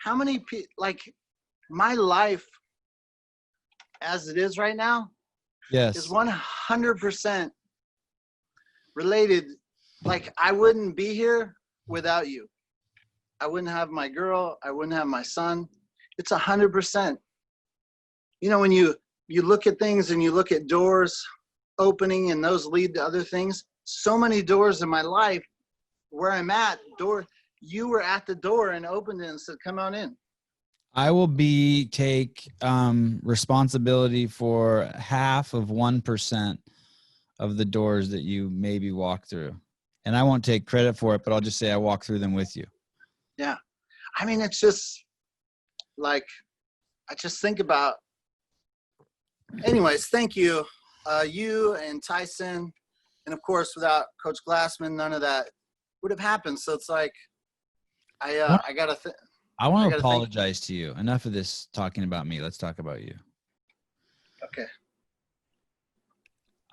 how many like my life as it is right now is 100% related. Like I wouldn't be here without you. I wouldn't have my girl. I wouldn't have my son. It's 100%. You know, when you look at things and you look at doors opening and those lead to other things, so many doors in my life where I'm at, you were at the door and opened it and said, come on in. I will take responsibility for half of 1% of the doors that you maybe walk through. And I won't take credit for it, but I'll just say I walk through them with you. Yeah. I mean, it's just like, I just think about, anyways, thank you. You and Tyson. And of course, without Coach Glassman, none of that would have happened. So it's like, I want to apologize to you. Enough of this talking about me. Let's talk about you. Okay.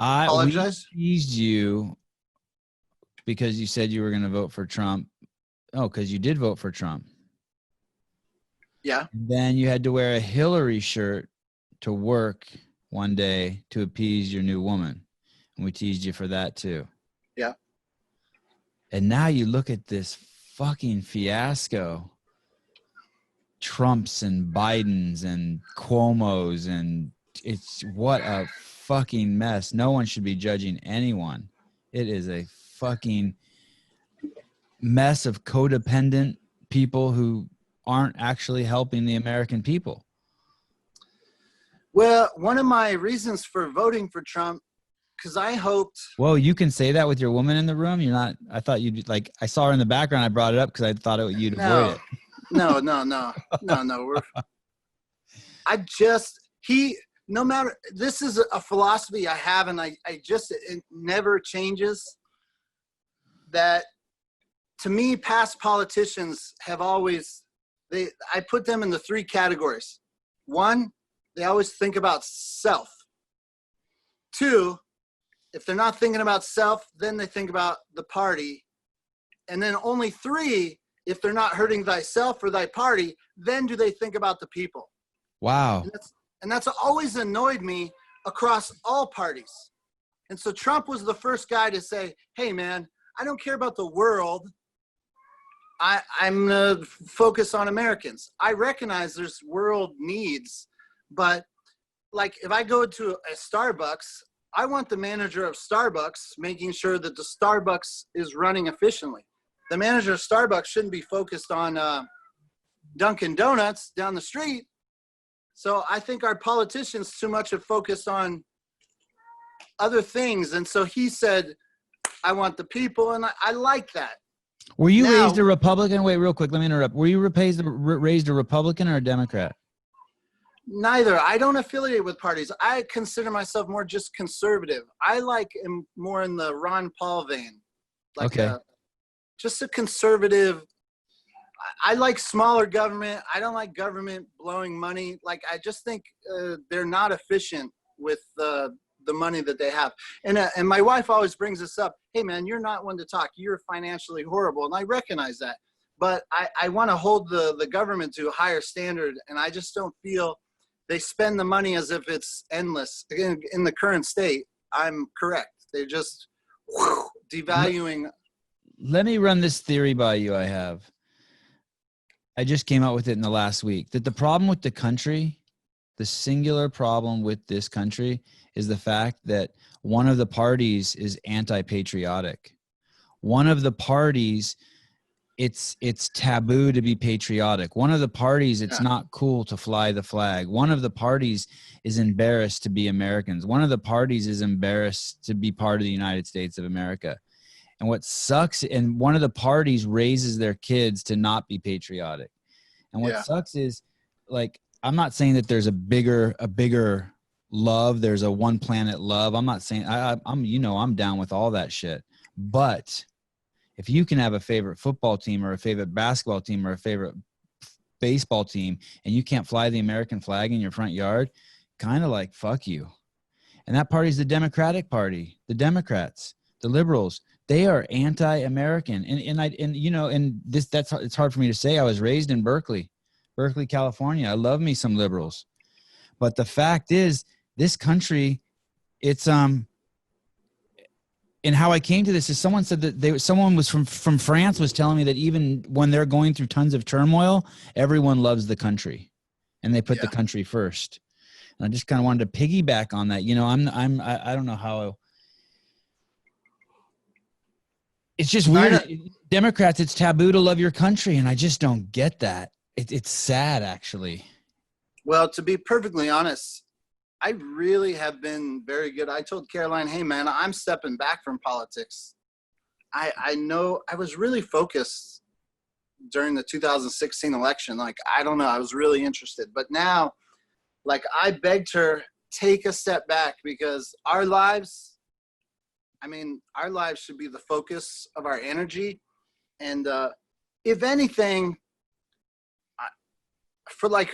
We teased you because you said you were going to vote for Trump. Oh, because you did vote for Trump. Yeah. Then you had to wear a Hillary shirt to work one day to appease your new woman. And we teased you for that too. Yeah. And now you look at this fucking fiasco. Trumps and Bidens and Cuomos, and it's what a fucking mess. No one should be judging anyone. It is a fucking mess of codependent people who aren't actually helping the American people. Well, one of my reasons for voting for Trump, because I hoped. Whoa, you can say that with your woman in the room? You're not, I thought you'd like, I saw her in the background. I brought it up because I thought you'd avoid it. No. No matter, this is a philosophy I have, and it never changes, that to me, past politicians have always, I put them in the 3 categories. 1, they always think about self. 2, if they're not thinking about self, then they think about the party. And then only 3, if they're not hurting thyself or thy party, then do they think about the people. Wow. And that's always annoyed me across all parties. And so Trump was the first guy to say, hey, man, I don't care about the world. I'm going to focus on Americans. I recognize there's world needs, but like if I go to a Starbucks, I want the manager of Starbucks making sure that the Starbucks is running efficiently. The manager of Starbucks shouldn't be focused on Dunkin' Donuts down the street. So I think our politicians too much have focused on other things. And so he said, I want the people, and I like that. Were you raised a Republican? Wait, real quick, let me interrupt. Were you raised a Republican or a Democrat? Neither. I don't affiliate with parties. I consider myself more just conservative. I am more in the Ron Paul vein. Just a conservative. I like smaller government. I don't like government blowing money. Like, I just think they're not efficient with the money that they have. And my wife always brings this up. Hey, man, you're not one to talk. You're financially horrible. And I recognize that. But I want to hold the government to a higher standard. And I just don't feel they spend the money as if it's endless. In the current state, I'm correct. They're just devaluing. Let me run this theory by you I just came out with it in the last week, that the problem with the country, the singular problem with this country, is the fact that one of the parties is anti-patriotic. One of the parties, it's taboo to be patriotic. One of the parties, it's not cool to fly the flag. One of the parties is embarrassed to be Americans. One of the parties is embarrassed to be part of the United States of America. And what sucks, and one of the parties raises their kids to not be patriotic. And what sucks is, like, I'm not saying that there's a bigger love. There's a one planet love. I'm not saying I'm down with all that shit. But if you can have a favorite football team or a favorite basketball team or a favorite baseball team, and you can't fly the American flag in your front yard, kind of like, fuck you. And that party's the Democratic Party, the Democrats, the liberals. They are anti-American. It's hard for me to say. I was raised in Berkeley. Berkeley, California. I love me some liberals. But the fact is, this country, it's and how I came to this is someone said that someone was from France was telling me that even when they're going through tons of turmoil, everyone loves the country, and they put the country first. And I just kind of wanted to piggyback on that. You know, I don't know how. It's just weird. Democrats, it's taboo to love your country, and I just don't get that. It's sad, actually. Well, to be perfectly honest, I really have been very good. I told Caroline, hey, man, I'm stepping back from politics. I know I was really focused during the 2016 election. Like, I don't know, I was really interested. But now, like, I begged her, take a step back, because our lives should be the focus of our energy. And if anything,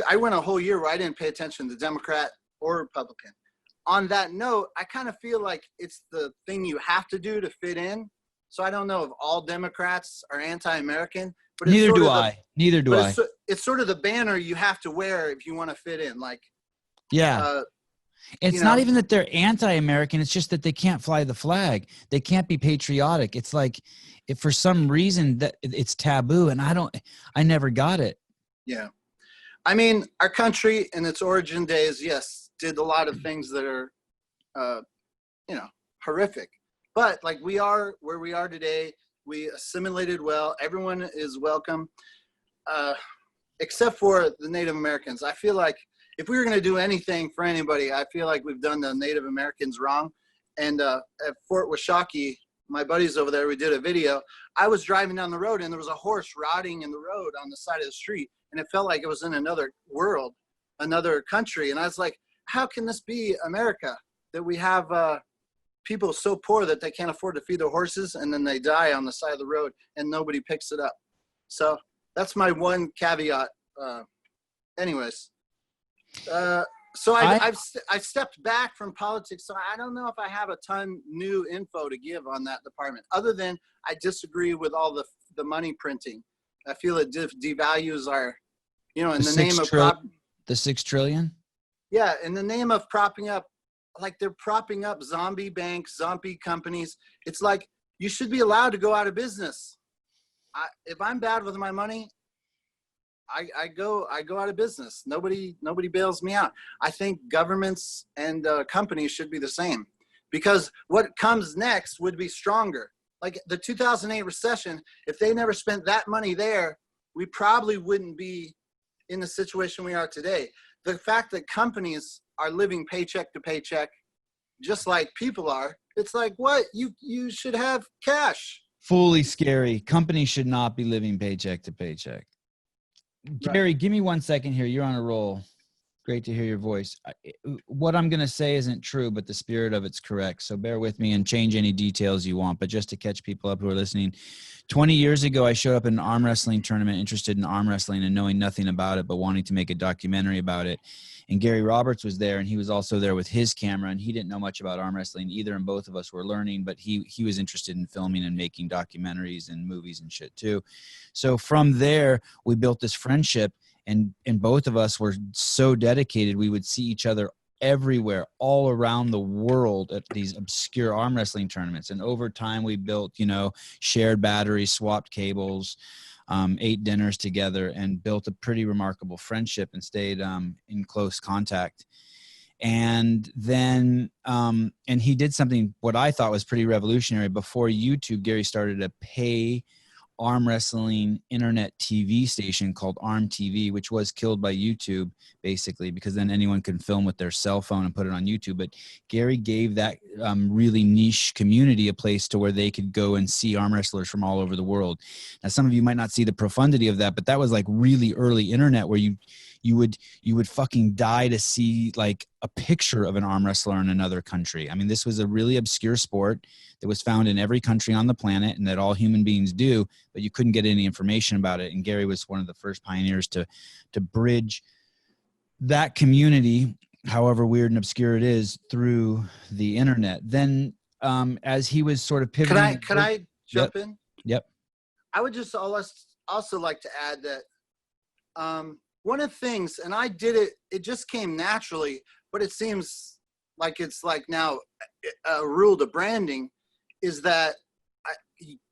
I went a whole year where I didn't pay attention to Democrat or Republican. On that note, I kind of feel like it's the thing you have to do to fit in. So I don't know if all Democrats are anti-American, but neither do I. It's sort of the banner you have to wear if you want to fit in. Like, yeah. It's not even that they're anti-American. It's just that they can't fly the flag. They can't be patriotic. It's like, if for some reason that it's taboo, and I never got it. Yeah. I mean, our country in its origin days, yes, did a lot of things that are, horrific. But like, we are where we are today. We assimilated well. Everyone is welcome, except for the Native Americans. I feel like if we were going to do anything for anybody, I feel like we've done the Native Americans wrong. And at Fort Washakie, my buddies over there, we did a video. I was driving down the road, and there was a horse rotting in the road on the side of the street. And it felt like it was in another world, another country. And I was like, how can this be America, that we have people so poor that they can't afford to feed their horses, and then they die on the side of the road and nobody picks it up? So that's my one caveat. Anyways. So I've stepped back from politics, so I don't know if I have a ton new info to give on that department, other than I disagree with all the money printing. I feel it devalues our, in the name of the 6 trillion. Yeah, in the name of propping up, like, they're propping up zombie banks, zombie companies. It's like, you should be allowed to go out of business. If I'm bad with my money, I go out of business. Nobody bails me out. I think governments and companies should be the same, because what comes next would be stronger. Like the 2008 recession, if they never spent that money there, we probably wouldn't be in the situation we are today. The fact that companies are living paycheck to paycheck, just like people are, it's like, what? You should have cash. Fully scary. Companies should not be living paycheck to paycheck. Gary, give me 1 second here. You're on a roll. Great to hear your voice. What I'm going to say isn't true, but the spirit of it's correct. So bear with me and change any details you want. But just to catch people up who are listening, 20 years ago, I showed up in an arm wrestling tournament, interested in arm wrestling and knowing nothing about it, but wanting to make a documentary about it. And Gary Roberts was there, and he was also there with his camera, and he didn't know much about arm wrestling either, and both of us were learning, but he was interested in filming and making documentaries and movies and shit too. So from there, we built this friendship, and both of us were so dedicated. We would see each other everywhere, all around the world at these obscure arm wrestling tournaments. And over time, we built, shared batteries, swapped cables, ate dinners together, and built a pretty remarkable friendship and stayed in close contact. And then, and he did something, what I thought was pretty revolutionary. Before YouTube, Gary started a pay arm wrestling internet TV station called Arm TV, which was killed by YouTube, basically, because then anyone can film with their cell phone and put it on YouTube. But Gary gave that really niche community a place to where they could go and see arm wrestlers from all over the world. Now, some of you might not see the profundity of that, but that was like really early internet, where you would fucking die to see like a picture of an arm wrestler in another country. I mean, this was a really obscure sport that was found in every country on the planet and that all human beings do, but you couldn't get any information about it. And Gary was one of the first pioneers to bridge that community, however weird and obscure it is, through the internet. Then as he was sort of pivoting. Can I jump in? Yep. I would just also like to add that one of the things, and I did it, it just came naturally, but it seems like it's like now a rule to branding, is that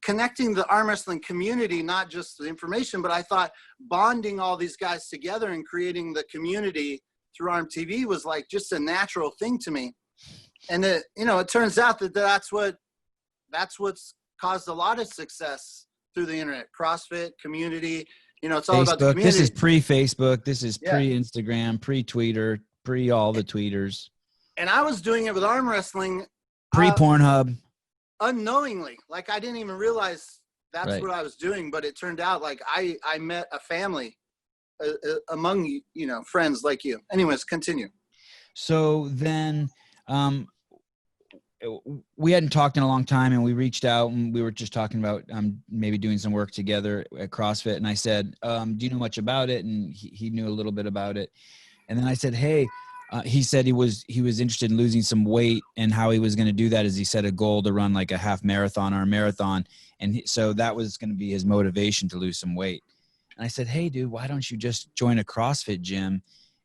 connecting the arm wrestling community, not just the information, but I thought bonding all these guys together and creating the community through Arm TV was like just a natural thing to me. And it, you know, it turns out that that's what's caused a lot of success through the internet. CrossFit community, you know, it's all Facebook, about the community. This is pre-Facebook. This is pre-Instagram, pre-Twitter, pre-all the tweeters. And I was doing it with arm wrestling. Pre-Pornhub. Unknowingly. Like I didn't even realize that's Right. what I was doing, but it turned out like I met a family among, you know, friends like you. Anyways, continue. So then we hadn't talked in a long time, and we reached out and we were just talking about maybe doing some work together at CrossFit. And I said, do you know much about it? And he knew a little bit about it. And then I said, hey, he said he was interested in losing some weight, and how he was going to do that is he set a goal to run like a half marathon or a marathon. And so that was going to be his motivation to lose some weight. And I said, hey dude, why don't you just join a CrossFit gym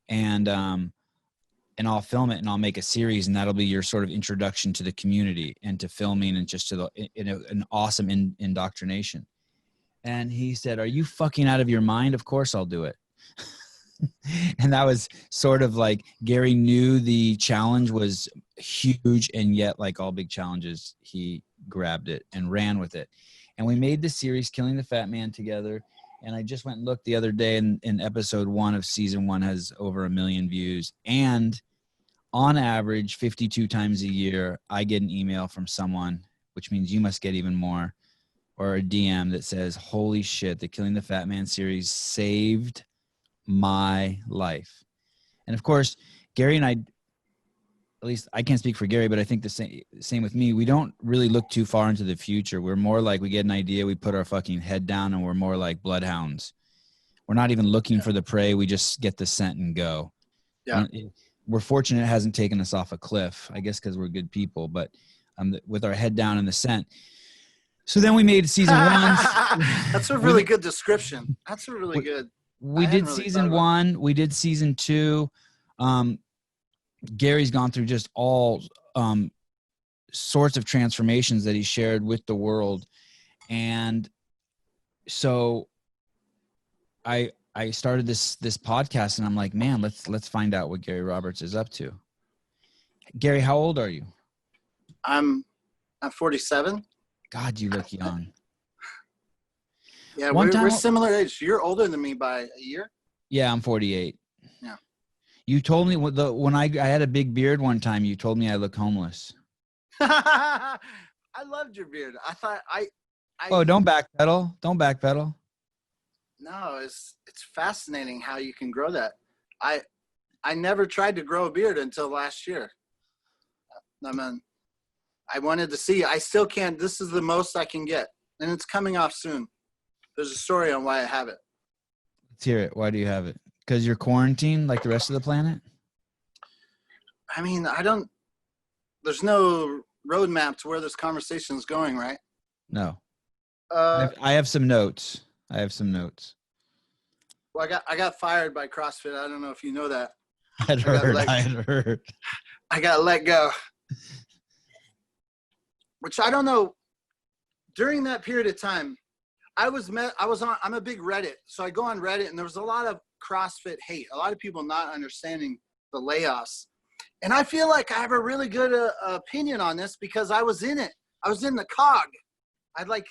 and I'll film it and I'll make a series, and that'll be your sort of introduction to the community and to filming and just to an awesome indoctrination. And he said, are you fucking out of your mind? Of course I'll do it. And that was sort of like Gary knew the challenge was huge, and yet like all big challenges, he grabbed it and ran with it. And we made the series Killing the Fat Man together. And I just went and looked the other day, and in episode 1 of season 1 has over 1 million views. And on average, 52 times a year, I get an email from someone, which means you must get even more, or a DM that says, holy shit, the Killing the Fat Man series saved my life. And of course, Gary and I, at least I can't speak for Gary, but I think the same with me. We don't really look too far into the future. We're more like, we get an idea, we put our fucking head down, and we're more like bloodhounds. We're not even looking for the prey. We just get the scent and go. Yeah. And we're fortunate it hasn't taken us off a cliff, I guess, because we're good people, but with our head down in the scent. So then we made season 1. That's a really good description. That's a really good. We did really season 1. We did season 2. Gary's gone through just all sorts of transformations that he shared with the world. And so I started this podcast, and I'm like, man, let's find out what Gary Roberts is up to. Gary, how old are you? I'm 47. God, you look young. Yeah, we're similar age. You're older than me by a year. Yeah, I'm 48. Yeah. You told me when I had a big beard one time, you told me I look homeless. I loved your beard. I thought Oh, don't backpedal. Don't backpedal. No, it's fascinating how you can grow that. I never tried to grow a beard until last year. I mean, I wanted to see. I still can't. This is the most I can get, and it's coming off soon. There's a story on why I have it. Let's hear it. Why do you have it? Because you're quarantined like the rest of the planet? I mean, there's no roadmap to where this conversation is going, right? No. I have some notes. Well, I got fired by CrossFit. I don't know if you know that. I had heard. I got let go. Which I don't know. During that period of time, I'm a big Reddit. So I go on Reddit, and there was a lot of CrossFit hate. A lot of people not understanding the layoffs. And I feel like I have a really good opinion on this because I was in it. I was in the cog. I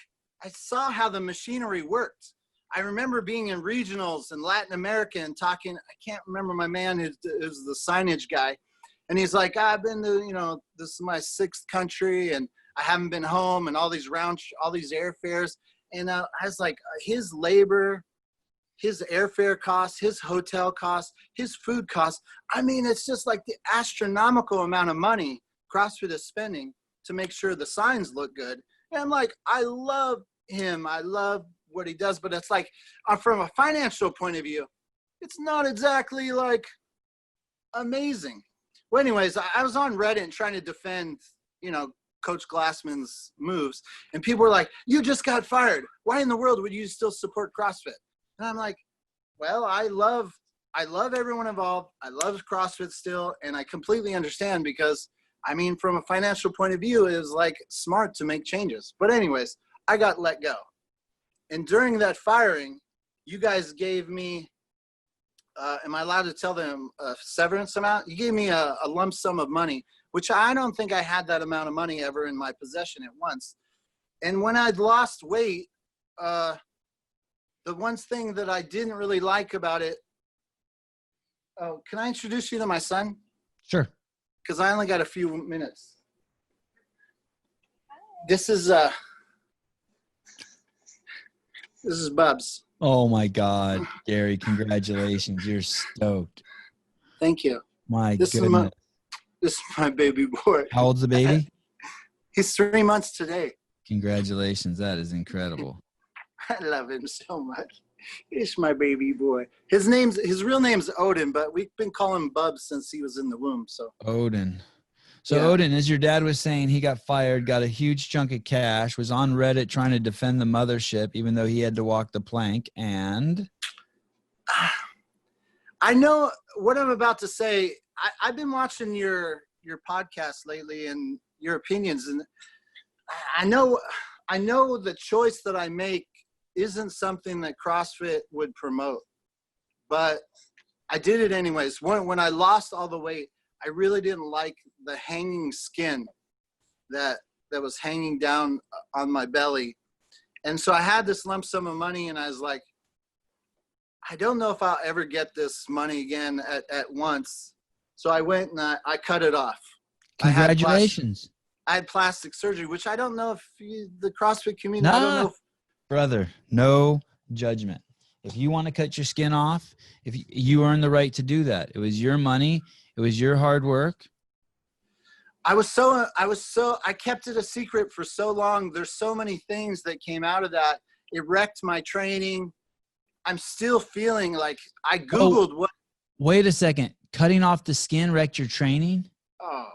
saw how the machinery worked. I remember being in regionals in Latin America and talking. I can't remember my man who's the signage guy. And he's like, I've been to, this is my 6th country, and I haven't been home, and all these airfares. And I was like, his labor, his airfare costs, his hotel costs, his food costs. I mean, it's just like the astronomical amount of money CrossFit is spending to make sure the signs look good. And I'm like, I love him. I love what he does. But it's like, from a financial point of view, it's not exactly like amazing. Well, anyways, I was on Reddit and trying to defend, Coach Glassman's moves, and people were like, you just got fired. Why in the world would you still support CrossFit? And I'm like, well, I love I love everyone involved. I love CrossFit still, and I completely understand because, I mean, from a financial point of view, it was like smart to make changes. But anyways, I got let go. And during that firing, you guys gave me, am I allowed to tell them a severance amount? You gave me a lump sum of money, which I don't think I had that amount of money ever in my possession at once. And when I'd lost weight, the one thing that I didn't really like about it, oh, can I introduce you to my son? Sure. Because I only got a few minutes. This is Bubs. Oh my God, Gary! Congratulations! You're stoked. Thank you. My This goodness. is my baby boy. How old's the baby? He's 3 months today. Congratulations! That is incredible. I love him so much. He's my baby boy. His real name's Odin, but we've been calling him Bubs since he was in the womb. So Odin. So yeah. Odin, as your dad was saying, he got fired, got a huge chunk of cash, was on Reddit trying to defend the mothership, even though he had to walk the plank. And I know what I'm about to say. I've been watching your podcast lately and your opinions, and I know the choice that I make isn't something that CrossFit would promote, but I did it anyways. When I lost all the weight, I really didn't like the hanging skin that was hanging down on my belly. And so I had this lump sum of money, and I was like, I don't know if I'll ever get this money again at once. So I went and I cut it off. congratulations. I had plastic surgery, which I don't know if the CrossFit community, Nah, I don't know if, brother, no judgment. If you want to cut your skin off, if you earn the right to do that. It was your money. It was your hard work. I kept it a secret for so long. There's so many things that came out of that. It wrecked my training. I'm still feeling like I Googled what. Wait a second. Cutting off the skin wrecked your training? Oh,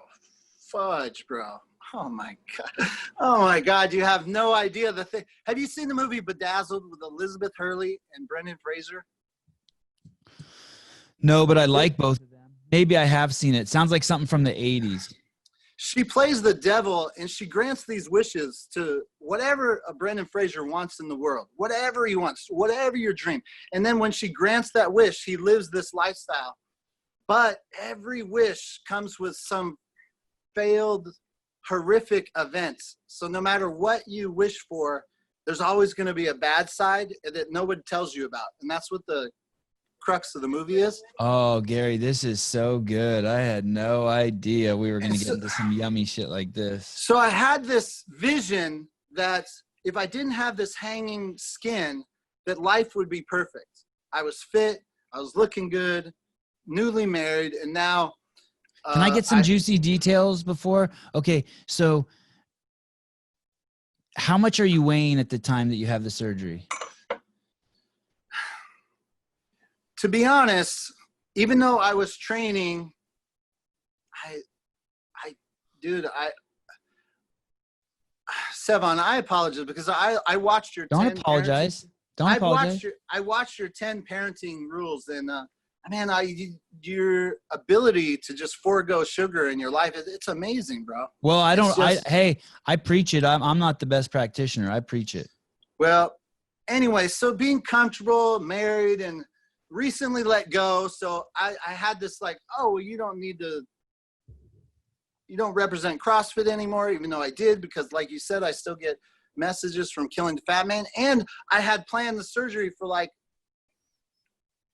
fudge, bro. Oh my God. Oh my God. You have no idea the thing. Have you seen the movie Bedazzled with Elizabeth Hurley and Brendan Fraser? No, but I like both of them. Maybe I have seen it. Sounds like something from the 80s. She plays the devil, and she grants these wishes to whatever a Brendan Fraser wants in the world, whatever he wants, whatever your dream. And then when she grants that wish, he lives this lifestyle. But every wish comes with some failed, horrific events. So no matter what you wish for, there's always going to be a bad side that nobody tells you about. And that's what the crux of the movie is. Oh, Gary, this is so good. I had no idea we were going to get into some yummy shit like this. So I had this vision that if I didn't have this hanging skin, that life would be perfect. I was fit. I was looking good, newly married. And now, can I get some juicy details before? Okay. So how much are you weighing at the time that you have the surgery? To be honest, even though I was training, Sevan, I apologize because I watched your. Don't apologize. Don't apologize. I watched your 10 parenting rules, and man, your ability to just forego sugar in your life, it's amazing, bro. Well, I preach it. I'm not the best practitioner. I preach it. Well, anyway, so being comfortable, married, and recently let go. So I had this like, oh, you don't represent CrossFit anymore, even though I did, because like you said, I still get messages from Killing the Fat Man. And I had planned the surgery for like,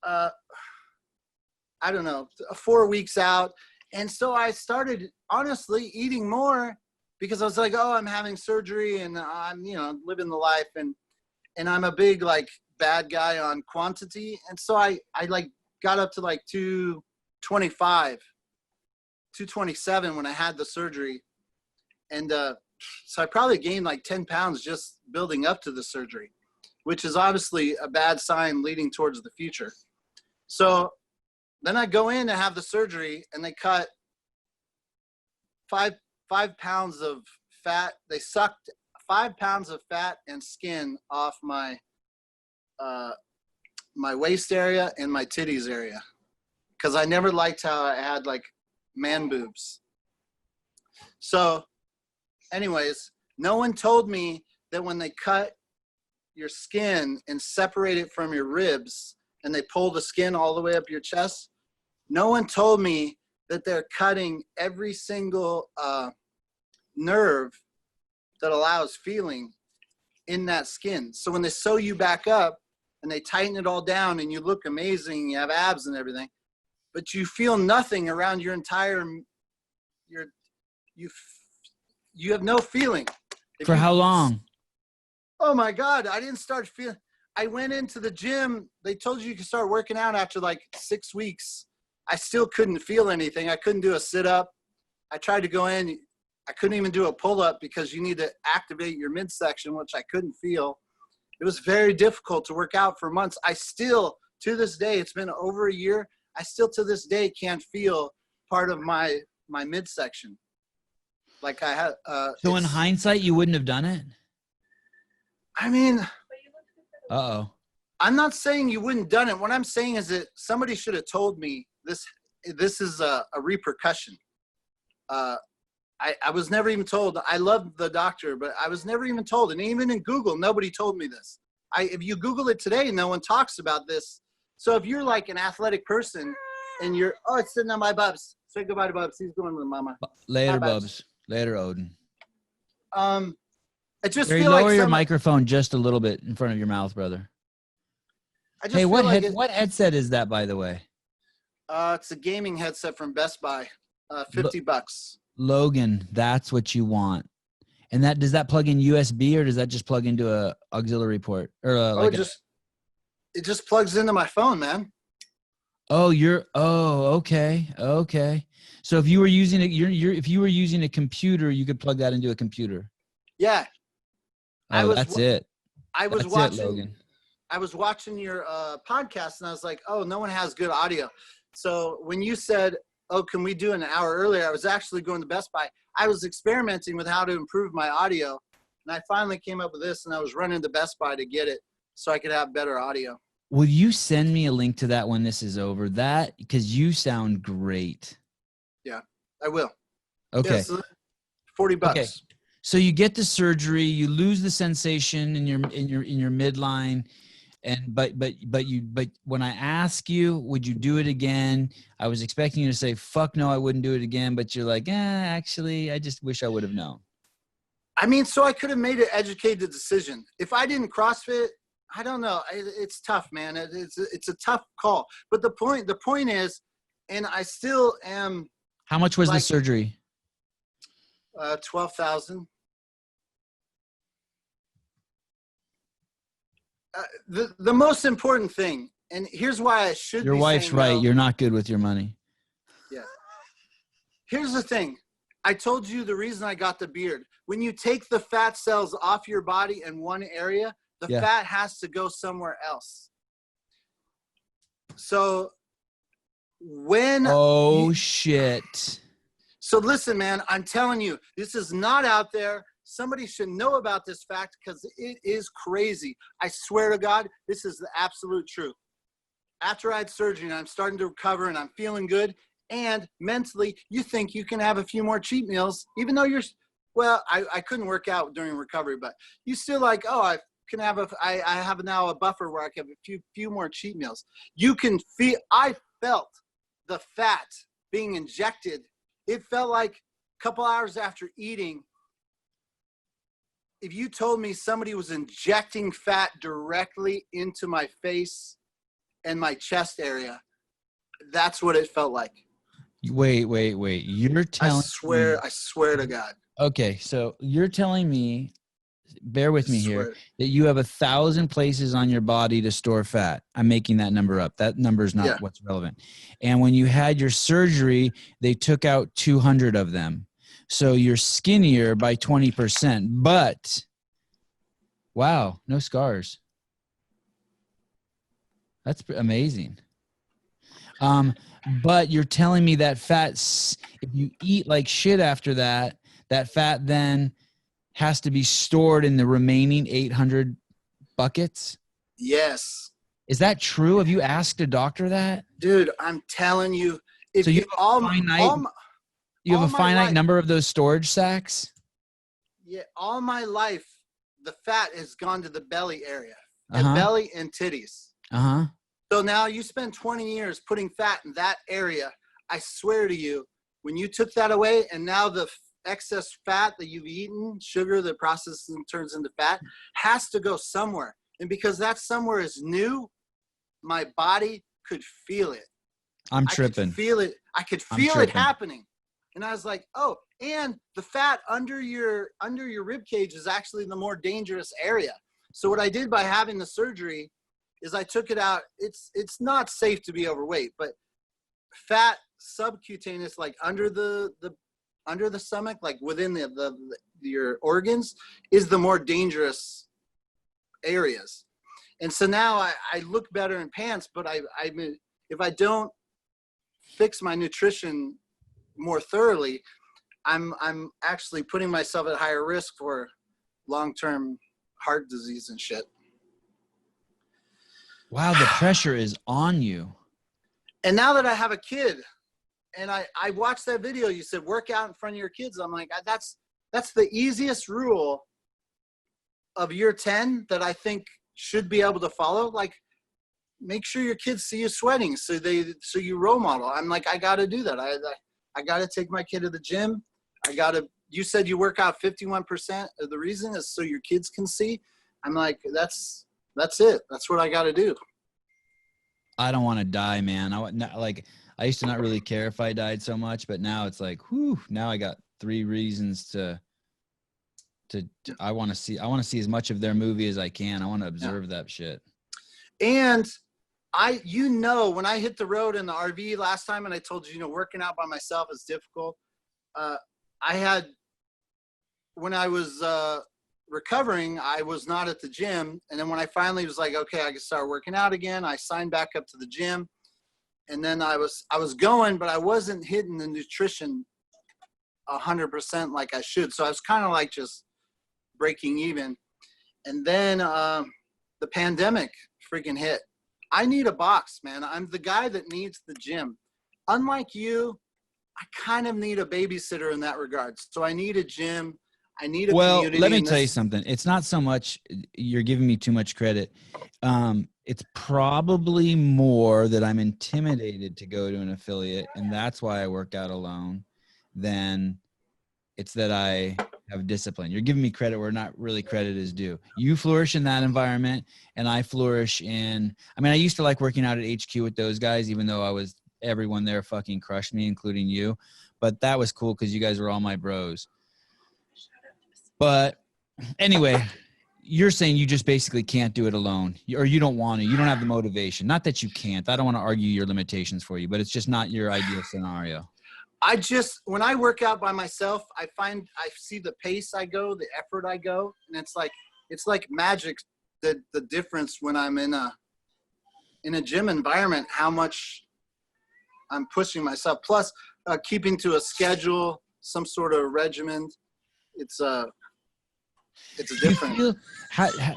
I don't know, 4 weeks out. And so I started honestly eating more because I was like, oh, I'm having surgery and I'm, living the life. And I'm a big like bad guy on quantity. And so I like got up to like 225, 227 when I had the surgery. And so I probably gained like 10 pounds just building up to the surgery, which is obviously a bad sign leading towards the future. So then I go in to have the surgery and they cut five pounds of fat. They sucked 5 pounds of fat and skin off my my waist area and my titties area. because I never liked how I had like man boobs. So anyways, no one told me that when they cut your skin and separate it from your ribs and they pull the skin all the way up your chest, no one told me that they're cutting every single nerve that allows feeling in that skin. So when they sew you back up and they tighten it all down and you look amazing, you have abs and everything, but you feel nothing around your entire, you have no feeling. For how long? Oh my God, I didn't start feeling, I went into the gym. They told you could start working out after like 6 weeks. I still couldn't feel anything. I couldn't do a sit up. I tried to go in. I couldn't even do a pull up because you need to activate your midsection, which I couldn't feel. It was very difficult to work out for months. I still, to this day, it's been over a year. I still to this day can't feel part of my midsection. Like I had. So in hindsight, you wouldn't have done it? I mean, uh-oh. I'm not saying you wouldn't done it. What I'm saying is that somebody should have told me this is a repercussion. I was never even told. I love the doctor, but I was never even told. And even in Google, nobody told me this. If you Google it today, no one talks about this. So if you're like an athletic person and you're, oh, it's sitting on my Bubs. Say goodbye to Bubs. He's going with Mama. Later, Bubs. Later, Odin. I just Barry, feel lower like your microphone just a little bit in front of your mouth, brother. Hey, what headset is that, by the way? It's a gaming headset from Best Buy. $50. Logan, that's what you want. And does that plug in USB or does that just plug into a auxiliary port or it just plugs into my phone, man. Okay. So if you were using if you were using a computer, you could plug that into a computer. Yeah. That's it. I was watching your podcast and I was like, oh, no one has good audio. So when you said, oh, can we do an hour earlier? I was actually going to Best Buy. I was experimenting with how to improve my audio. And I finally came up with this and I was running to Best Buy to get it so I could have better audio. Will you send me a link to that when this is over? Because you sound great. Yeah, I will. Okay. Yeah, so $40. Okay. So you get the surgery, you lose the sensation in your midline. But when I ask you, would you do it again? I was expecting you to say, fuck no, I wouldn't do it again. But you're like, actually, I just wish I would have known. I mean, so I could have made an educated decision. If I didn't CrossFit, I don't know. It's tough, man. It's a tough call. But the point is, and I still am. How much was the surgery? $12,000. The most important thing, and here's why I should. Your wife's right. You're not good with your money. Yeah. Here's the thing. I told you the reason I got the beard. When you take the fat cells off your body in one area, the fat has to go somewhere else. So when shit. So listen, man, I'm telling you, this is not out there. Somebody should know about this fact because it is crazy. I swear to God, this is the absolute truth. After I had surgery and I'm starting to recover and I'm feeling good, and mentally, you think you can have a few more cheat meals, even though I couldn't work out during recovery, but you still like, oh, I can have I have now a buffer where I can have a few more cheat meals. You can feel, I felt the fat being injected. It felt like a couple hours after eating. If you told me somebody was injecting fat directly into my face and my chest area, that's what it felt like. Wait. You're telling I swear to God. Okay, so you're telling me, bear with me here, that you have 1,000 places on your body to store fat. I'm making that number up. That number is not what's relevant. And when you had your surgery, they took out 200 of them. So you're skinnier by 20%, but wow, no scars. That's amazing. But you're telling me that fat, if you eat like shit after that, that fat then has to be stored in the remaining 800 buckets? Yes. Is that true? Have you asked a doctor that? Dude, I'm telling you, if So you have a finite number of those storage sacks? Yeah, all my life, the fat has gone to the belly area, Uh-huh. belly and titties. Uh-huh. So now you spend 20 years putting fat in that area. I swear to you, when you took that away and now the excess fat that you've eaten, sugar that processes and turns into fat, has to go somewhere. And because that somewhere is new, my body could feel it. I'm tripping. I could feel it. I could feel it happening. And I was like, oh, and the fat under your rib cage is actually the more dangerous area. So what I did by having the surgery is I took it out. It's not safe to be overweight, but fat subcutaneous, like under the stomach, like within your organs, is the more dangerous areas. And so now I look better in pants, but if I don't fix my nutrition more thoroughly, I'm actually putting myself at higher risk for long-term heart disease and shit. Wow, the pressure is on you. And now that I have a kid, and I watched that video, you said work out in front of your kids. I'm like, that's the easiest rule of year 10 that I think should be able to follow. Like, make sure your kids see you sweating, so you role model. I'm like, I got to do that. I got to take my kid to the gym. You said you work out 51% of the reason is so your kids can see. I'm like, that's it. That's what I got to do. I don't want to die, man. I used to not really care if I died so much, but now it's like, whew, now I got 3 reasons to I want to see as much of their movie as I can. I want to observe that shit. And when I hit the road in the RV last time, and I told you, working out by myself is difficult. When I was recovering, I was not at the gym. And then when I finally was like, okay, I can start working out again, I signed back up to the gym. And then I was going, but I wasn't hitting the nutrition 100% like I should. So I was kind of like just breaking even. And then the pandemic freaking hit. I need a box, man. I'm the guy that needs the gym. Unlike you, I kind of need a babysitter in that regard. So I need a gym. I need a community. Let me tell you something. It's not so much you're giving me too much credit. It's probably more that I'm intimidated to go to an affiliate, and that's why I work out alone, than it's that I have discipline. You're giving me credit where not really credit is due. You flourish in that environment, and I flourish I used to like working out at HQ with those guys, even though everyone there fucking crushed me, including you. But that was cool because you guys were all my bros. But anyway, you're saying you just basically can't do it alone, or you don't want to. You don't have the motivation. Not that you can't. I don't want to argue your limitations for you, but it's just not your ideal scenario. When I work out by myself, I see the pace I go, the effort I go, and it's like magic. The difference when I'm in a gym environment, how much I'm pushing myself. Plus, keeping to a schedule, some sort of regimen. It's a different. I'm going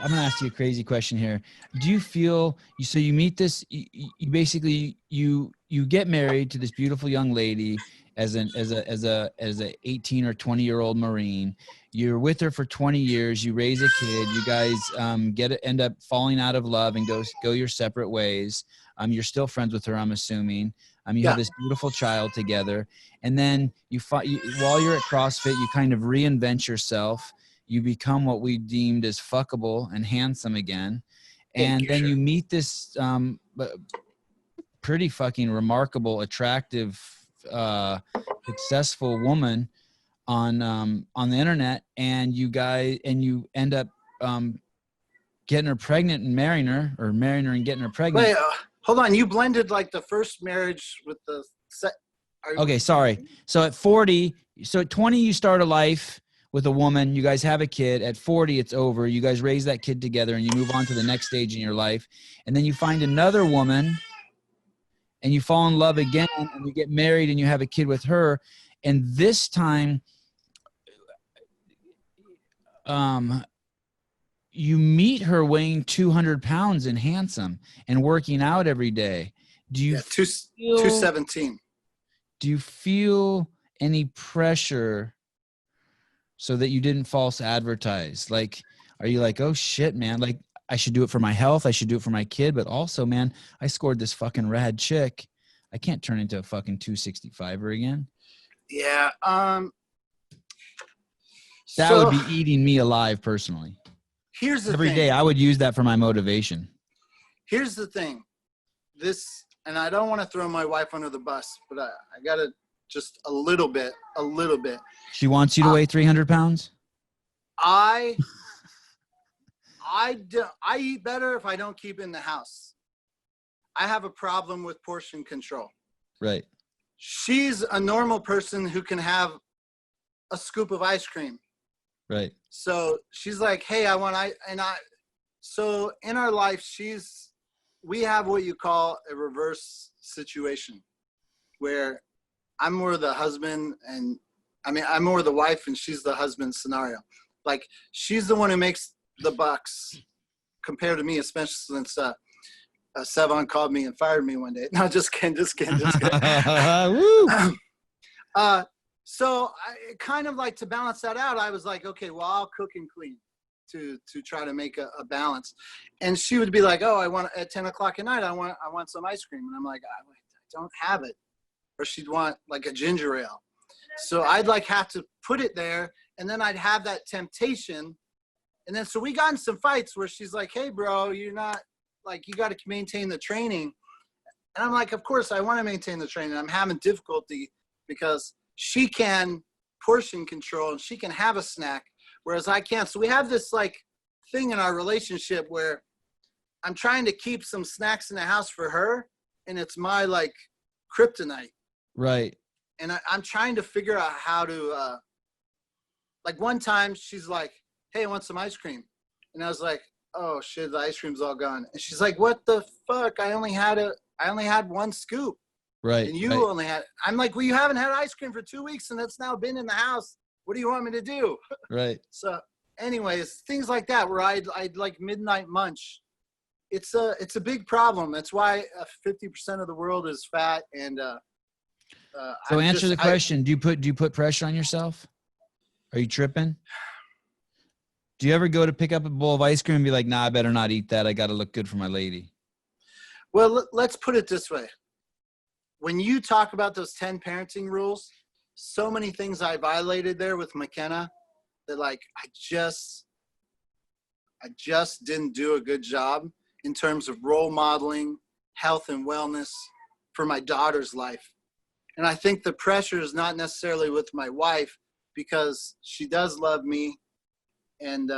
to ask you a crazy question here. Do you feel so you meet this? You basically you get married to this beautiful young lady as a 18 or 20-year-old Marine. You're with her for 20 years. You raise a kid. You guys end up falling out of love and go your separate ways. You're still friends with her, I'm assuming. You have this beautiful child together, and then while you're at CrossFit, you kind of reinvent yourself. You become what we deemed as fuckable and handsome again, and then you meet this pretty fucking remarkable, attractive, successful woman on the internet, and you end up getting her pregnant and marrying her and getting her pregnant. Wait, hold on. You blended like the first marriage with the Okay, sorry. So at 40, at 20, you start a life with a woman. You guys have a kid. At 40, it's over. You guys raise that kid together, and you move on to the next stage in your life. And then you find another woman, and you fall in love again, and you get married, and you have a kid with her. And this time, you meet her weighing 200 pounds and handsome and working out every day. Do you feel 217? Do you feel any pressure so that you didn't false advertise? Like, are you like, oh shit, man, like I should do it for my health, I should do it for my kid, but also, man, I scored this fucking rad chick. I can't turn into a fucking 265er again. Yeah. That would be eating me alive personally. Here's the Every thing. day I would use that for my motivation. Here's the thing. And I don't want to throw my wife under the bus, but I got to just a little bit. She wants you to weigh 300 pounds? I eat better if I don't keep in the house. I have a problem with portion control. Right. She's a normal person who can have a scoop of ice cream. Right. So she's like, hey, so in our life, we have what you call a reverse situation where I'm more the husband I'm more the wife and she's the husband scenario. Like she's the one who makes the bucks compared to me, especially since Sevan called me and fired me one day. No, just kidding. Woo! So I kind of like to balance that out. I was like, okay, well, I'll cook and clean to try to make a balance. And she would be like, oh, I want at 10 o'clock at night, I want some ice cream. And I'm like, I don't have it. Or she'd want like a ginger ale. So I'd like have to put it there and then I'd have that temptation. And then, so we got in some fights where she's like, hey bro, you're not like, you got to maintain the training. And I'm like, of course I want to maintain the training. I'm having difficulty because she can portion control and she can have a snack, whereas I can't. So we have this like thing in our relationship where I'm trying to keep some snacks in the house for her and it's my like kryptonite. Right. And I'm trying to figure out how to, like one time she's like, hey, I want some ice cream. And I was like, oh shit, the ice cream's all gone. And she's like, what the fuck? I only had one scoop. Right. And you only had, I'm like, well, you haven't had ice cream for 2 weeks and it's now been in the house. What do you want me to do? Right. So anyways, things like that where I'd like midnight munch. It's a big problem. That's why 50% of the world is fat. And so answer the question. Do you put pressure on yourself? Are you tripping? Do you ever go to pick up a bowl of ice cream and be like, nah, I better not eat that. I got to look good for my lady. Well, let's put it this way. When you talk about those 10 parenting rules, so many things I violated there with McKenna that like, I just didn't do a good job in terms of role modeling, health and wellness for my daughter's life. And I think the pressure is not necessarily with my wife because she does love me and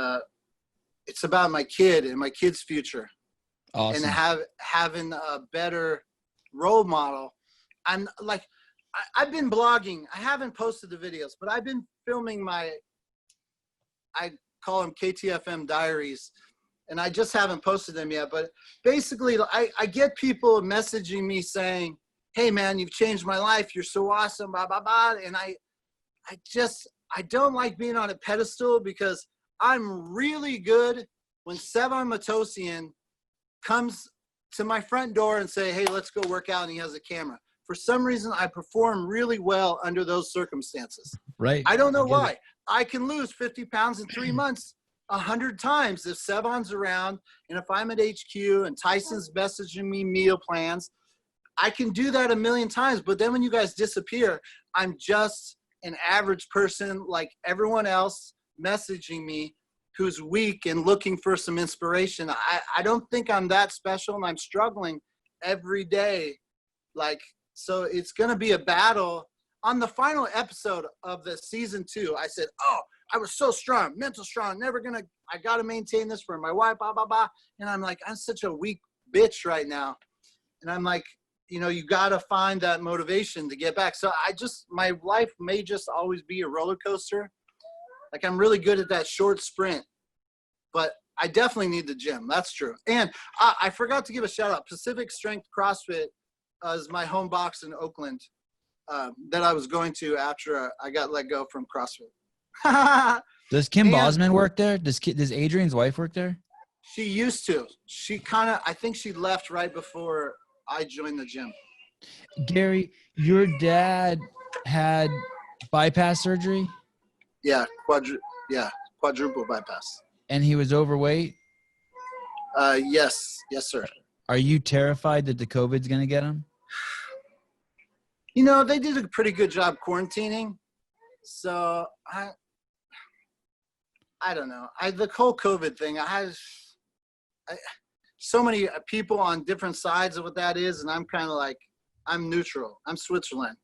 it's about my kid and my kid's future. Awesome. And having a better role model. I'm like, I've been blogging. I haven't posted the videos, but I've been filming I call them KTFM diaries, and I just haven't posted them yet. But basically, I get people messaging me saying, hey, man, you've changed my life. You're so awesome, blah, blah, blah. And I don't like being on a pedestal because I'm really good when Sevan Matosian comes to my front door and say, hey, let's go work out, and he has a camera. For some reason, I perform really well under those circumstances. Right. I don't know why. I can lose 50 pounds in 3 months 100 times if Sevan's around and if I'm at HQ and Tyson's messaging me meal plans. I can do that a million times. But then when you guys disappear, I'm just an average person like everyone else messaging me who's weak and looking for some inspiration. I don't think I'm that special, and I'm struggling every day. Like, so it's going to be a battle. On the final episode of the season 2, I said, oh, I was so strong, mental strong, I got to maintain this for my wife, blah, blah, blah. And I'm like, I'm such a weak bitch right now. And I'm like, you got to find that motivation to get back. So my life may just always be a roller coaster. Like I'm really good at that short sprint, but I definitely need the gym. That's true. And I forgot to give a shout out. Pacific Strength CrossFit is my home box in Oakland that I was going to after I got let go from CrossFit. Does Kim Bosman work there? Does Adrian's wife work there? She used to. I think she left right before I joined the gym. Gary, your dad had bypass surgery? Yeah, quadruple bypass. And he was overweight? Yes, sir. Are you terrified that the COVID's going to get him? You know, they did a pretty good job quarantining. So I don't know. The whole COVID thing, so many people on different sides of what that is, and I'm kind of like, I'm neutral. I'm Switzerland.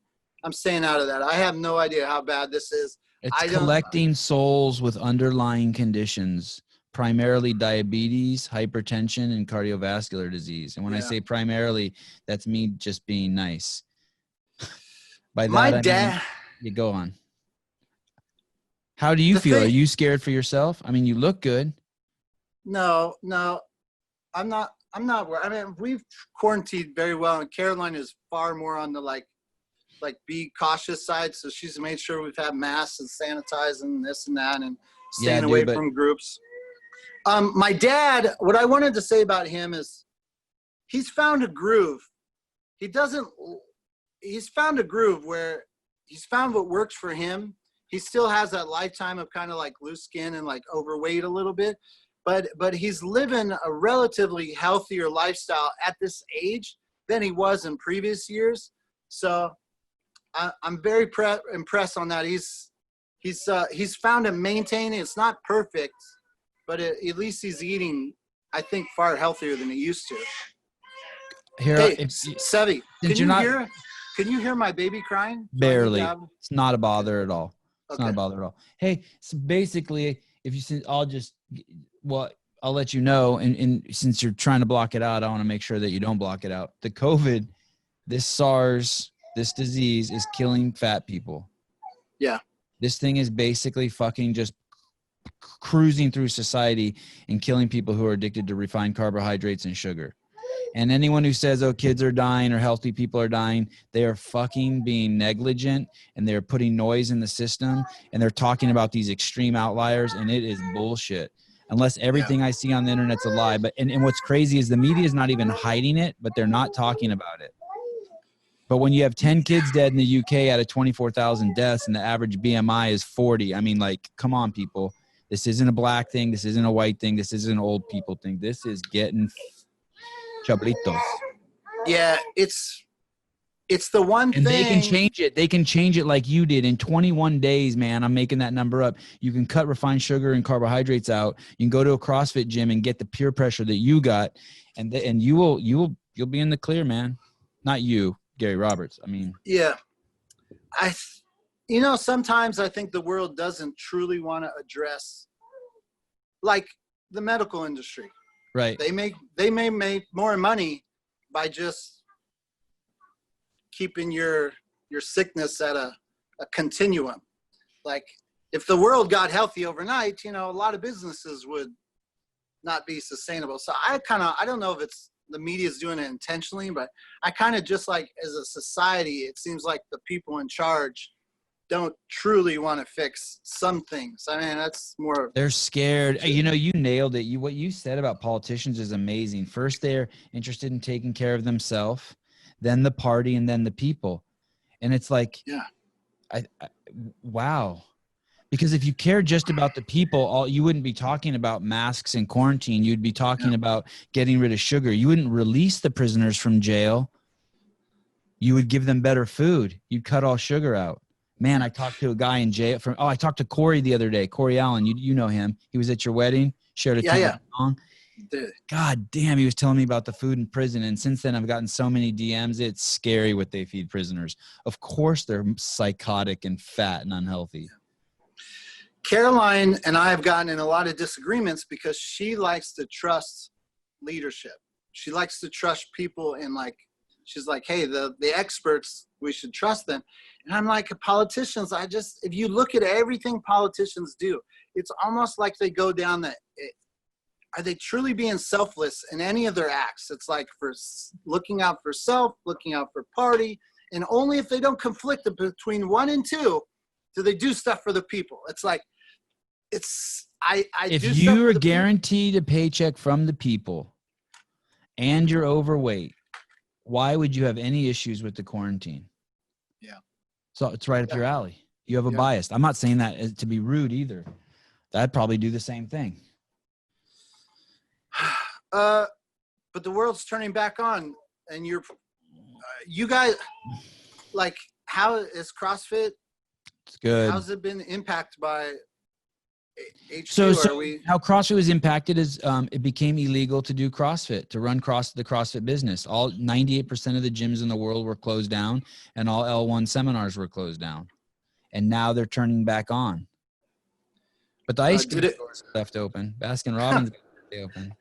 I'm staying out of that. I have no idea how bad this is. It's collecting souls with underlying conditions, primarily diabetes, hypertension, and cardiovascular disease. And when I say primarily, that's me just being nice. By that, you go on. How do you feel? Are you scared for yourself? I mean, you look good. No, I'm not worried. I mean, we've quarantined very well, and Caroline is far more on the like be cautious side. So she's made sure we've had masks and sanitizing this and that, and staying away from groups. My dad, what I wanted to say about him is he's found a groove. He's found a groove where he's found what works for him. He still has that lifetime of kind of like loose skin and like overweight a little bit, but he's living a relatively healthier lifestyle at this age than he was in previous years. So I'm very impressed on that. He's found a maintaining. It's not perfect, but at least he's eating, I think, far healthier than he used to. Hey, Sevi, can you hear my baby crying? Barely. It's not a bother at all. It's not a bother at all. Hey, so basically, if you see, I'll let you know. And since you're trying to block it out, I want to make sure that you don't block it out. The COVID, this SARS, this disease is killing fat people. Yeah. This thing is basically fucking just cruising through society and killing people who are addicted to refined carbohydrates and sugar. And anyone who says, oh, kids are dying or healthy people are dying, they are fucking being negligent, and they're putting noise in the system, and they're talking about these extreme outliers, and it is bullshit. Unless everything I see on the internet's a lie. But and what's crazy is the media is not even hiding it, but they're not talking about it. But when you have 10 kids dead in the UK out of 24,000 deaths and the average BMI is 40, I mean, like, come on, people. This isn't a black thing. This isn't a white thing. This isn't an old people thing. This is getting chablitos. Yeah, it's the one thing. And they can change it. They can change it like you did in 21 days, man. I'm making that number up. You can cut refined sugar and carbohydrates out. You can go to a CrossFit gym and get the peer pressure that you got, and you'll be in the clear, man. Not you, Gary Roberts. I mean, yeah. Sometimes I think the world doesn't truly want to address, like, the medical industry. Right. They may make more money by just keeping your sickness at a continuum. Like, if the world got healthy overnight, a lot of businesses would not be sustainable. So I don't know if it's the media is doing it intentionally, but I kind of just like, as a society, it seems like the people in charge don't truly want to fix some things. I mean, that's more. They're scared. You nailed it. What you said about politicians is amazing. First, they're interested in taking care of themselves, then the party, and then the people. And it's like, wow. Because if you care just about the people, you wouldn't be talking about masks and quarantine. You'd be talking about getting rid of sugar. You wouldn't release the prisoners from jail. You would give them better food. You'd cut all sugar out. Man, I talked to a guy in jail I talked to Corey the other day. Corey Allen, you know him. He was at your wedding, shared a song. God damn, he was telling me about the food in prison. And since then, I've gotten so many DMs. It's scary what they feed prisoners. Of course, they're psychotic and fat and unhealthy. Caroline and I have gotten in a lot of disagreements because she likes to trust leadership. She likes to trust people, and she's like, hey, the experts, we should trust them. And I'm like, politicians, if you look at everything politicians do, it's almost like they go down are they truly being selfless in any of their acts? It's like for looking out for self, looking out for party, and only if they don't conflict between one and two Do they do stuff for the people? It's like, I If do stuff you for are the people. guaranteed a paycheck from the people and you're overweight, why would you have any issues with the quarantine? Yeah. So it's right up your alley. You have a Yeah. bias. I'm not saying that to be rude either. I'd probably do the same thing. But the world's turning back on, and you guys, like, how is CrossFit? It's good. How's it been impacted by HQ? So how CrossFit was impacted is it became illegal to do CrossFit, to run the CrossFit business. All 98% of the gyms in the world were closed down, and all L1 seminars were closed down. And now they're turning back on. But the ice cream stores are left open. Baskin Robbins is open.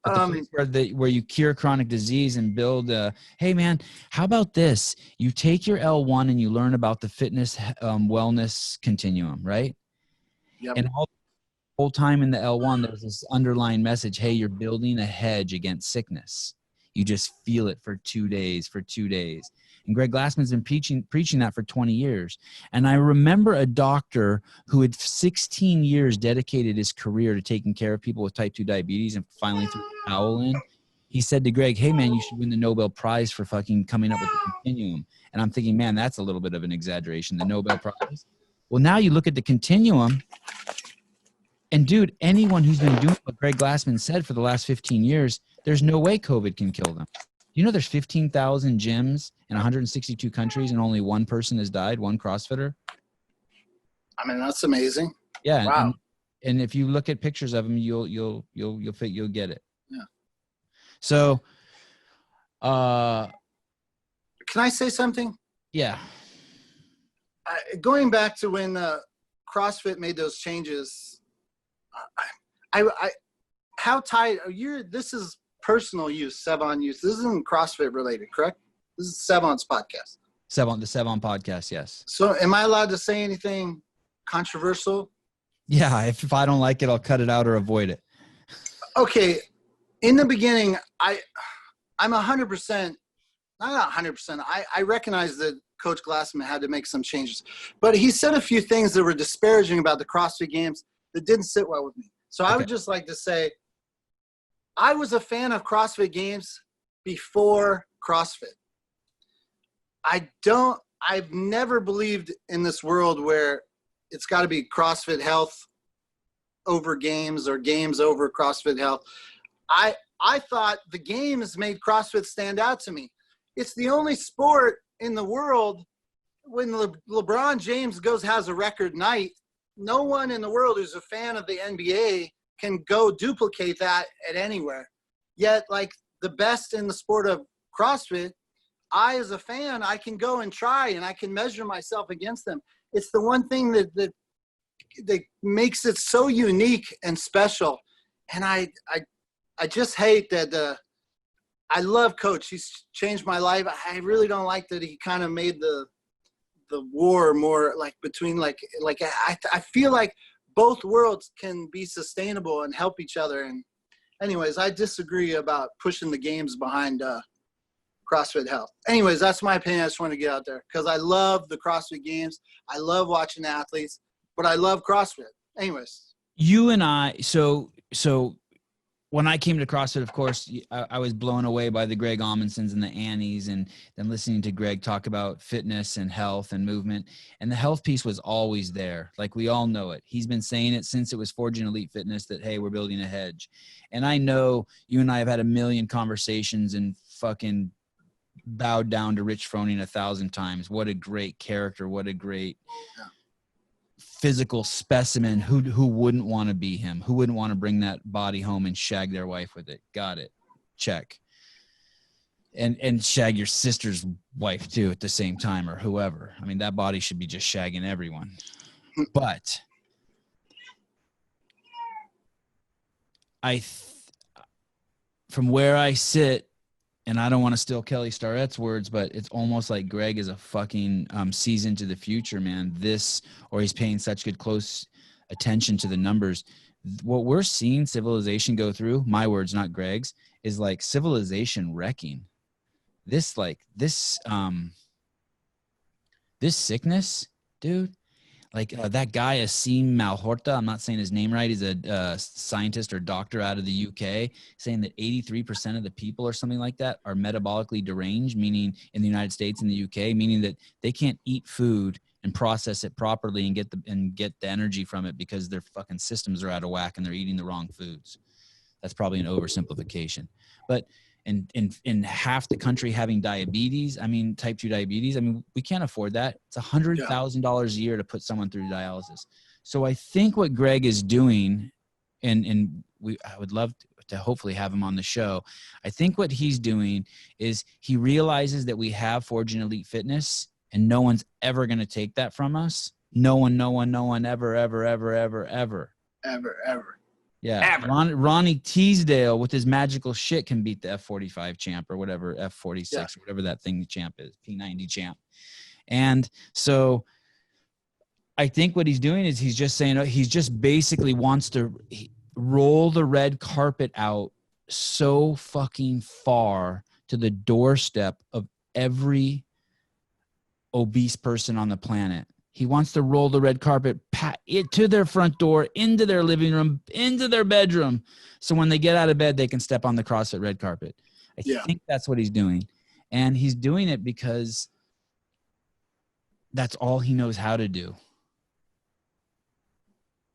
But the place where you cure chronic disease and build hey man, how about this? You take your L1 and you learn about the fitness wellness continuum, right? Yep. And all the whole time in the L1, there's this underlying message, hey, you're building a hedge against sickness. You just feel it for 2 days. And Greg Glassman's been preaching that for 20 years. And I remember a doctor who had 16 years dedicated his career to taking care of people with type 2 diabetes and finally threw the towel in. He said to Greg, hey, man, you should win the Nobel Prize for fucking coming up with the continuum. And I'm thinking, man, that's a little bit of an exaggeration, the Nobel Prize. Well, now you look at the continuum, and dude, anyone who's been doing what Greg Glassman said for the last 15 years, there's no way COVID can kill them. You know, there's 15,000 gyms in 162 countries, and only one person has died, one CrossFitter. I mean, that's amazing. Yeah. Wow. And if you look at pictures of them, you'll get it. Yeah. So, can I say something? Yeah. Going back to when CrossFit made those changes, how tight are you? This is personal use, Sevan use. This isn't CrossFit related, correct? This is Sevan's podcast. The Sevan Podcast, yes. So am I allowed to say anything controversial? Yeah, if I don't like it, I'll cut it out or avoid it. Okay. In the beginning, I'm 100%, not 100%. I recognize that Coach Glassman had to make some changes, but he said a few things that were disparaging about the CrossFit Games that didn't sit well with me. So I would just like to say, I was a fan of CrossFit Games before CrossFit. I've never believed in this world where it's got to be CrossFit Health over games or games over CrossFit Health. I thought the games made CrossFit stand out to me. It's the only sport in the world when LeBron James has a record night, no one in the world who's a fan of the NBA can go duplicate that at anywhere. Yet, like the best in the sport of CrossFit, I, as a fan, I can go and try and I can measure myself against them. It's the one thing that makes it so unique and special. And I just hate that I love Coach. He's changed my life. I really don't like that he kind of made the war more like between like I feel like both worlds can be sustainable and help each other. And anyways, I disagree about pushing the games behind CrossFit Health. Anyways, that's my opinion. I just want to get out there because I love the CrossFit Games. I love watching athletes, but I love CrossFit. Anyways, you and I, so when I came to CrossFit, of course, I was blown away by the Greg Amundsons and the Annies, and then listening to Greg talk about fitness and health and movement. And the health piece was always there. Like, we all know it. He's been saying it since it was Forging Elite Fitness that, hey, we're building a hedge. And I know you and I have had a million conversations and fucking bowed down to Rich Froning 1,000 times. What a great character. What a great physical specimen. Who wouldn't want to be him? Who wouldn't want to bring that body home and shag their wife with it? Got it. Check. And shag your sister's wife too at the same time, or whoever. I mean, that body should be just shagging everyone. But from where I sit, and I don't want to steal Kelly Starrett's words, but it's almost like Greg is a fucking sees into the future, man. Or he's paying such good close attention to the numbers. What we're seeing civilization go through, my words, not Greg's, is like civilization wrecking. This sickness, dude, that guy, Asim Malhotra, I'm not saying his name right. He's a scientist or doctor out of the UK, saying that 83% of the people or something like that are metabolically deranged, meaning in the United States and the UK, meaning that they can't eat food and process it properly and get the energy from it because their fucking systems are out of whack and they're eating the wrong foods. That's probably an oversimplification. But in half the country having diabetes, I mean, type 2 diabetes, I mean, we can't afford that. It's $100,000 a year to put someone through dialysis. So I think what Greg is doing, and I would love to hopefully have him on the show. I think what he's doing is he realizes that we have Forging Elite Fitness and no one's ever going to take that from us. No one, ever. Yeah, Ronnie Teasdale with his magical shit can beat the F45 champ or whatever, F46, whatever that thing the champ is, P90 champ. And so I think what he's doing is he's just saying, he's just basically wants to roll the red carpet out so fucking far to the doorstep of every obese person on the planet. He wants to roll the red carpet to their front door, into their living room, into their bedroom. So when they get out of bed, they can step on the CrossFit red carpet. I think that's what he's doing. And he's doing it because that's all he knows how to do.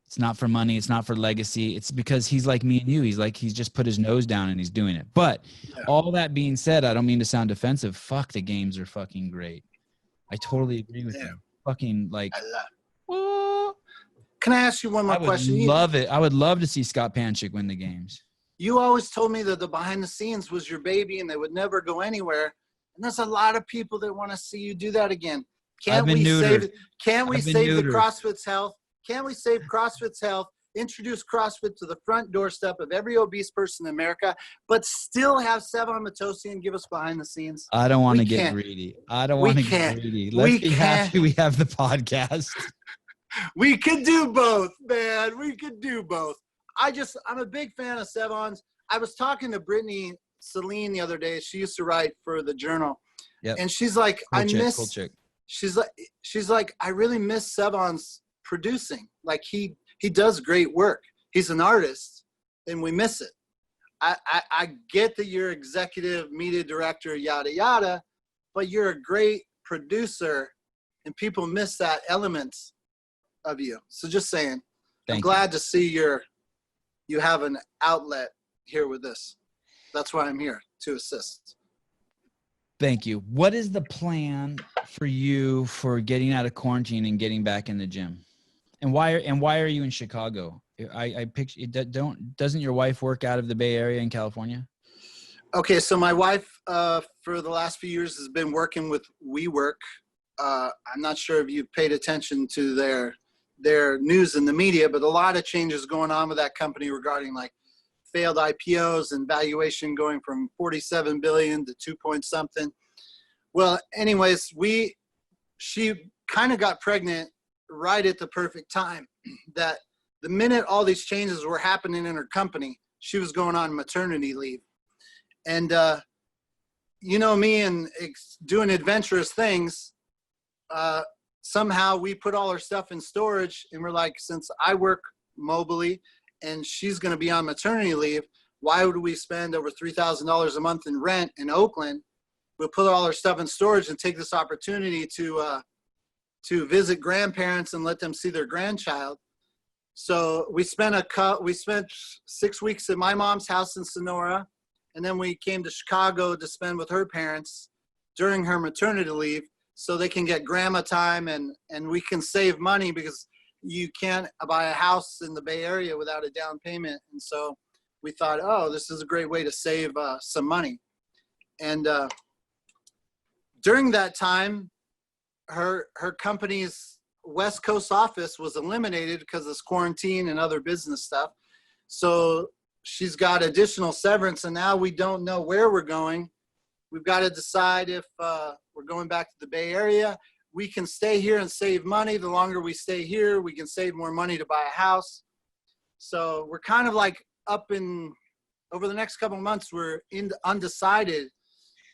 It's not for money. It's not for legacy. It's because he's like me and you. He's just put his nose down and he's doing it. But all that being said, I don't mean to sound defensive. Fuck, the games are fucking great. I totally agree with you. Fucking like, can I ask you one more question? Love it. I would love to see Scott Panchik win the games. You always told me that the behind the scenes was your baby and they would never go anywhere. And there's a lot of people that want to see you do that again. Can't we save the CrossFit's health? Can't we save CrossFit's health? Introduce CrossFit to the front doorstep of every obese person in America, but still have Sevan Matosian give us behind the scenes. I don't want to get greedy. Let's be happy we have the podcast. We could do both, man. We could do both. I'm a big fan of Sevan's. I was talking to Brittany Celine the other day. She used to write for the Journal. And she's like, she's like, I really miss Sevan's producing. Like he does great work. He's an artist and we miss it. I get that you're executive media director, yada, yada, but you're a great producer and people miss that element of you. So just saying, I'm glad to see you have an outlet here with this. That's why I'm here, to assist. Thank you. What is the plan for you for getting out of quarantine and getting back in the gym? And why are you in Chicago? I picture doesn't your wife work out of the Bay Area in California? Okay, so my wife for the last few years has been working with WeWork. I'm not sure if you've paid attention to their news in the media, but a lot of changes going on with that company regarding like failed IPOs and valuation going from 47 billion to 2 point something. Well, anyways, she kind of got pregnant right at the perfect time. That the minute all these changes were happening in her company, she was going on maternity leave. And you know me and doing adventurous things, somehow we put all her stuff in storage and we're like, since I work mobily and she's going to be on maternity leave, why would we spend over $3,000 a month in rent in Oakland? We'll put all our stuff in storage and take this opportunity to visit grandparents and let them see their grandchild. So we spent 6 weeks at my mom's house in Sonora, and then we came to Chicago to spend with her parents during her maternity leave so they can get grandma time and we can save money because you can't buy a house in the Bay Area without a down payment. And so we thought, oh, this is a great way to save some money. And during that time, her company's West Coast office was eliminated because of this quarantine and other business stuff. So she's got additional severance, and now we don't know where we're going. We've got to decide if we're going back to the Bay Area. We can stay here and save money. The longer we stay here, we can save more money to buy a house. So we're kind of like over the next couple of months, we're undecided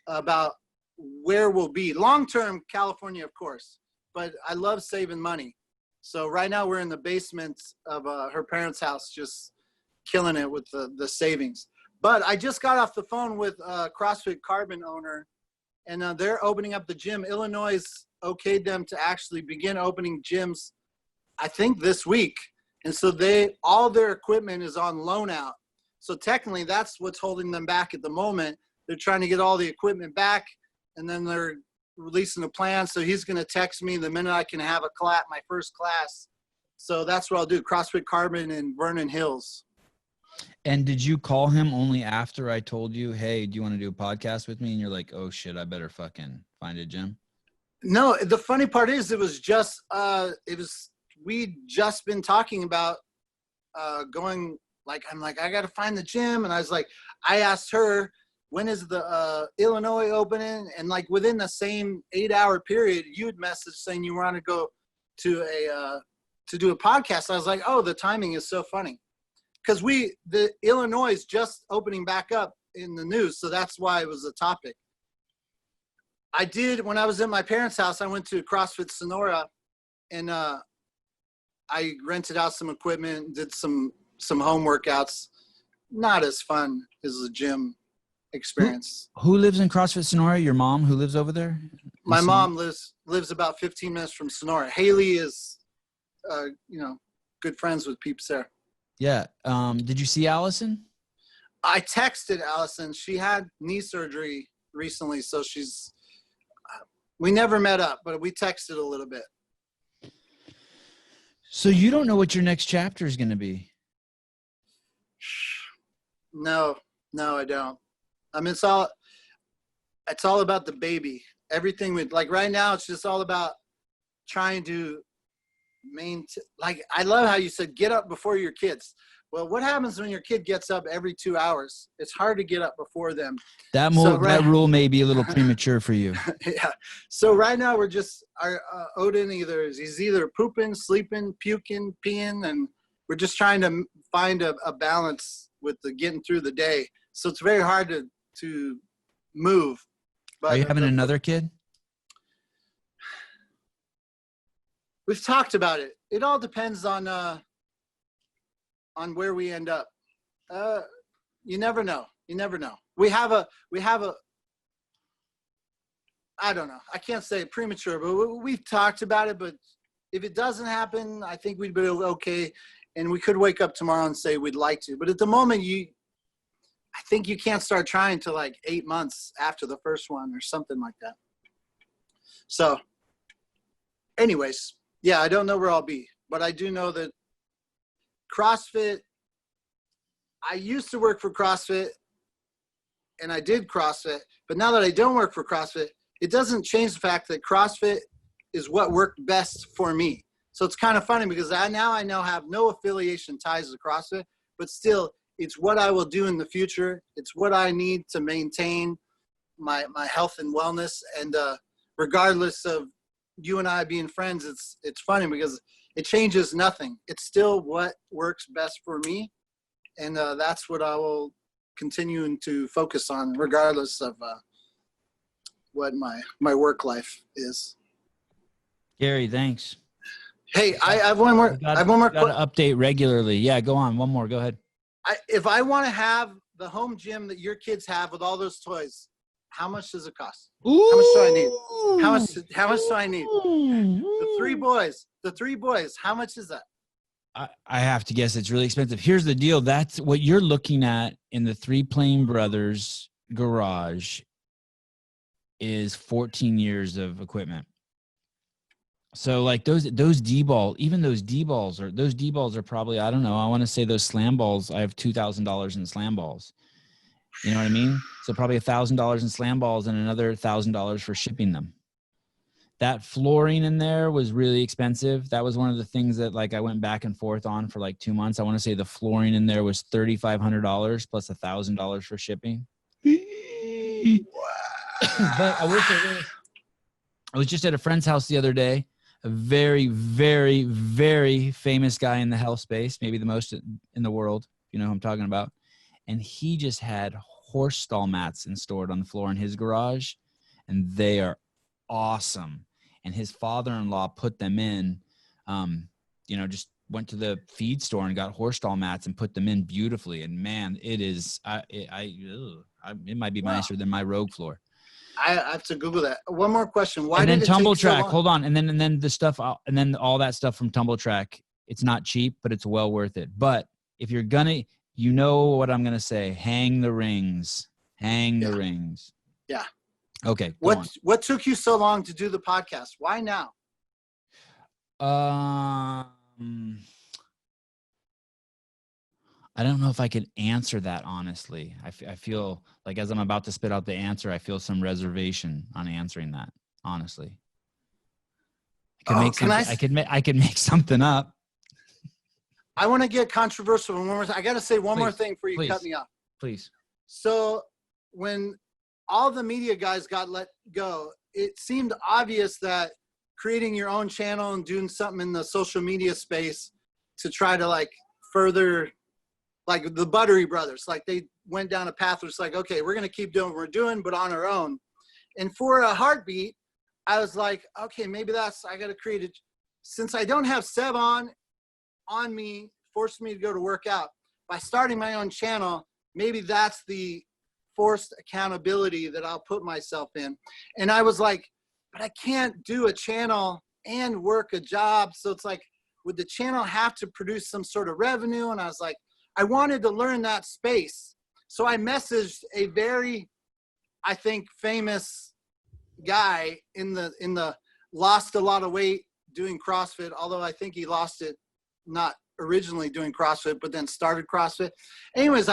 about where we'll be. Long-term, California, of course, but I love saving money. So right now we're in the basement of her parents' house, just killing it with the savings. But I just got off the phone with CrossFit Carbon owner, and they're opening up the gym. Illinois okayed them to actually begin opening gyms, I think this week. And so all their equipment is on loan out. So technically that's what's holding them back at the moment. They're trying to get all the equipment back, and then they're releasing a plan. So he's going to text me the minute I can have my first class. So that's what I'll do. CrossFit Carbon in Vernon Hills. And did you call him only after I told you, hey, do you want to do a podcast with me? And you're like, oh shit, I better fucking find a gym. No, the funny part is we'd just been talking about going, I'm like, I got to find the gym. And I asked her, when is the Illinois opening? And like within the same 8-hour period, you had messaged saying you want to go to do a podcast. I was like, oh, the timing is so funny. Because the Illinois is just opening back up in the news. So that's why it was a topic. When I was at my parents' house, I went to CrossFit Sonora, and I rented out some equipment, did some home workouts. Not as fun as the gym experience. Who lives in CrossFit Sonora? Your mom who lives over there? My mom lives about 15 minutes from Sonora. Haley is, good friends with peeps there. Yeah. Did you see Allison? I texted Allison. She had knee surgery recently, so we never met up, but we texted a little bit. So you don't know what your next chapter is going to be? No, I don't. I mean, it's all about the baby. Everything right now, it's just all about trying to I love how you said get up before your kids. Well, what happens when your kid gets up every 2 hours? It's hard to get up before them. That rule may be a little premature for you. Yeah. So right now we're just Odin he's either pooping, sleeping, puking, peeing, and we're just trying to find a balance with the getting through the day. So it's very hard to move. But are you having another kid? We've talked about it. It all depends on where we end up. You never know. We have a I don't know. I can't say premature, but we've talked about it. But if it doesn't happen, I think we'd be okay. And we could wake up tomorrow and say we'd like to. But at the moment, I think you can't start trying till 8 months after the first one or something like that. So anyways, yeah, I don't know where I'll be, but I do know that CrossFit, I used to work for CrossFit and I did CrossFit, but now that I don't work for CrossFit, it doesn't change the fact that CrossFit is what worked best for me. So it's kind of funny because I now have no affiliation ties to CrossFit, but still it's what I will do in the future. It's what I need to maintain my health and wellness. And regardless of you and I being friends, it's funny because it changes nothing. It's still what works best for me. And that's what I will continue to focus on regardless of what my work life is. Gary, thanks. Hey, I have one more. I have one more. Got to update regularly. Yeah, go on. One more. Go ahead. If I want to have the home gym that your kids have with all those toys, how much does it cost? Ooh. How much do I need? How much do I need? The three boys. How much is that? I have to guess it's really expensive. Here's the deal. That's what you're looking at in the Three Plain Brothers garage is 14 years of equipment. So like those D-ball, even those D-balls are probably, I don't know, I want to say those slam balls, I have $2,000 in slam balls. You know what I mean? So probably $1,000 in slam balls and another $1,000 for shipping them. That flooring in there was really expensive. That was one of the things that like I went back and forth on for like 2 months. I want to say the flooring in there was $3,500 plus $1,000 for shipping. But I will say this. I was just at a friend's house the other day. A very, very, very famous guy in the health space, maybe the most in the world, you know who I'm talking about. And he just had horse stall mats installed on the floor in his garage, and they are awesome. And his father-in-law put them in just went to the feed store and got horse stall mats and put them in beautifully. And man, it is, it might be nicer than my Rogue floor. I have to Google that. One more question. Why and then did it Tumble take so Track? long? Hold on. And then the stuff, and then all that stuff from Tumble Track. It's not cheap, but it's well worth it. But if you're gonna, you know what I'm gonna say, hang the rings. Hang the rings. Yeah. Okay. What took you so long to do the podcast? Why now? I don't know if I could answer that honestly. I feel like as I'm about to spit out the answer, I feel some reservation on answering that. Honestly, I could make something up. I want to get controversial one more time. I got to say one more thing before you cut me off. Please. So when all the media guys got let go, it seemed obvious that creating your own channel and doing something in the social media space to try to like further, like the Buttery Brothers, like they went down a path where it's like, okay, we're going to keep doing what we're doing, but on our own. And for a heartbeat, I was like, okay, maybe I got to create it. Since I don't have Sevan on me, forced me to go to work out, by starting my own channel, maybe that's the forced accountability that I'll put myself in. And I was like, but I can't do a channel and work a job. So it's like, would the channel have to produce some sort of revenue? And I was like, I wanted to learn that space. So I messaged a very, I think, famous guy in the lost a lot of weight doing CrossFit, although I think he lost it not originally doing CrossFit, but then started CrossFit. Anyways,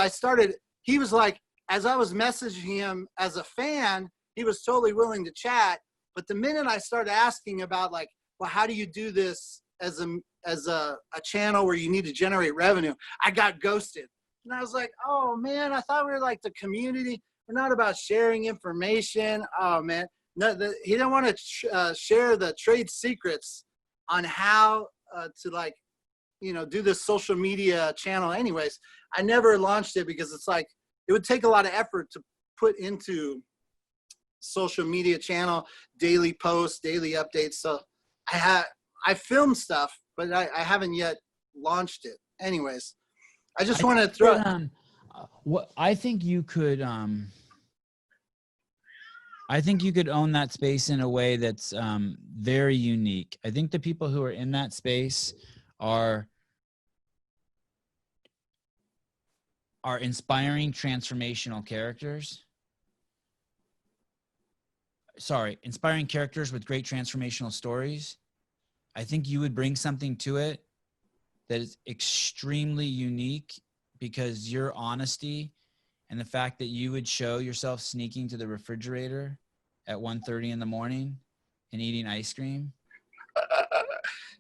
he was like, as I was messaging him as a fan, he was totally willing to chat. But the minute I started asking about like, well, how do you do this as a channel where you need to generate revenue, I got ghosted. And I was like, oh man, I thought we were like the community. We're not about sharing information. Oh man. No, he didn't want to share the trade secrets on how to like, do this social media channel. Anyways, I never launched it because it's like, it would take a lot of effort to put into social media channel, daily posts, daily updates. So I filmed stuff, but I haven't yet launched it. Anyways, I just wanted to throw what I think you could own that space in a way that's very unique. I think the people who are in that space are inspiring transformational characters. Inspiring characters with great transformational stories. I think you would bring something to it that is extremely unique because your honesty and the fact that you would show yourself sneaking to the refrigerator at 1:30 in the morning and eating ice cream.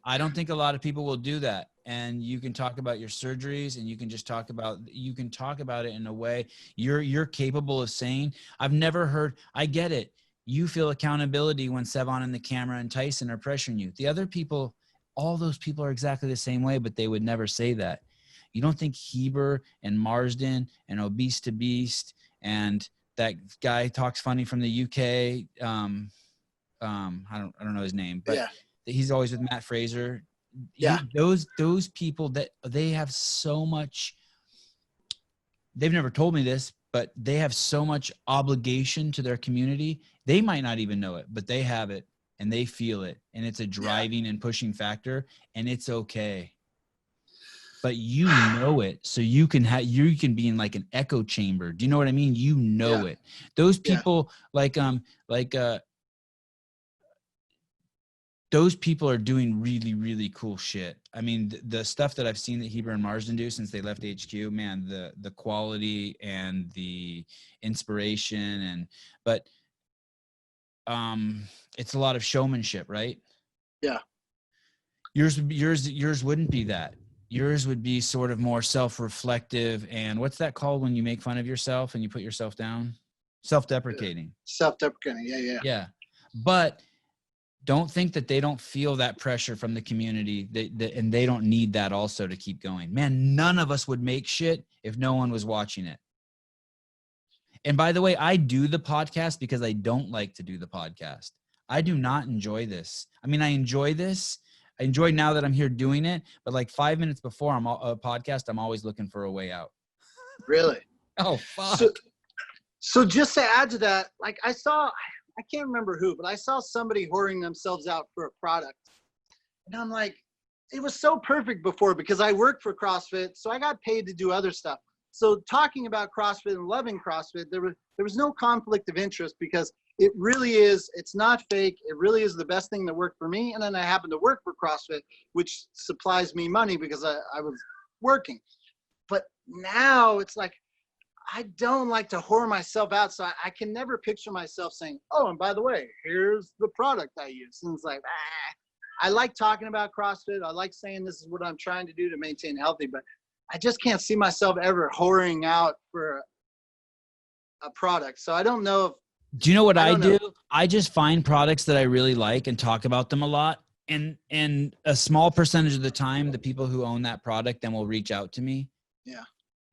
I don't think a lot of people will do that. And you can talk about your surgeries and you can talk about it in a way you're capable of saying. I've never heard, I get it. You feel accountability when Sevan and the camera and Tyson are pressuring you. The other people, all those people are exactly the same way, but they would never say that. You don't think Heber and Marsden and Obese to Beast and that guy talks funny from the UK. I don't know his name, but he's always with Matt Fraser. Yeah. Those people that they have so much, they've never told me this, but they have so much obligation to their community. They might not even know it, but they have it and they feel it. And it's a driving and pushing factor, and it's okay. But you know it, so you can be in like an echo chamber. Do you know what I mean? You know it. Those people those people are doing really, really cool shit. I mean, the stuff that I've seen that Heber and Marsden do since they left HQ, man, the quality and the inspiration but it's a lot of showmanship, right? Yeah. Yours wouldn't be that. Yours would be sort of more self-reflective, and what's that called when you make fun of yourself and you put yourself down? Self-deprecating. Self-deprecating. Yeah. But don't think that they don't feel that pressure from the community, and they don't need that also to keep going. Man, none of us would make shit if no one was watching it. And by the way, I do the podcast because I don't like to do the podcast. I do not enjoy this. I mean, I enjoy this. I enjoy now that I'm here doing it, but like 5 minutes before I'm a podcast, I'm always looking for a way out. Really? Oh, fuck. So just to add to that, like I can't remember who, but I saw somebody whoring themselves out for a product. And I'm like, it was so perfect before because I worked for CrossFit, so I got paid to do other stuff. So talking about CrossFit and loving CrossFit, there was no conflict of interest because it really is, it's not fake. It really is the best thing that worked for me. And then I happen to work for CrossFit, which supplies me money because I was working. But now it's like, I don't like to whore myself out. So I can never picture myself saying, oh, and by the way, here's the product I use. And it's like, I like talking about CrossFit. I like saying this is what I'm trying to do to maintain healthy, but I just can't see myself ever whoring out for a product. So I don't know if. Do you know what I do? I just find products that I really like and talk about them a lot. And a small percentage of the time, the people who own that product then will reach out to me. Yeah.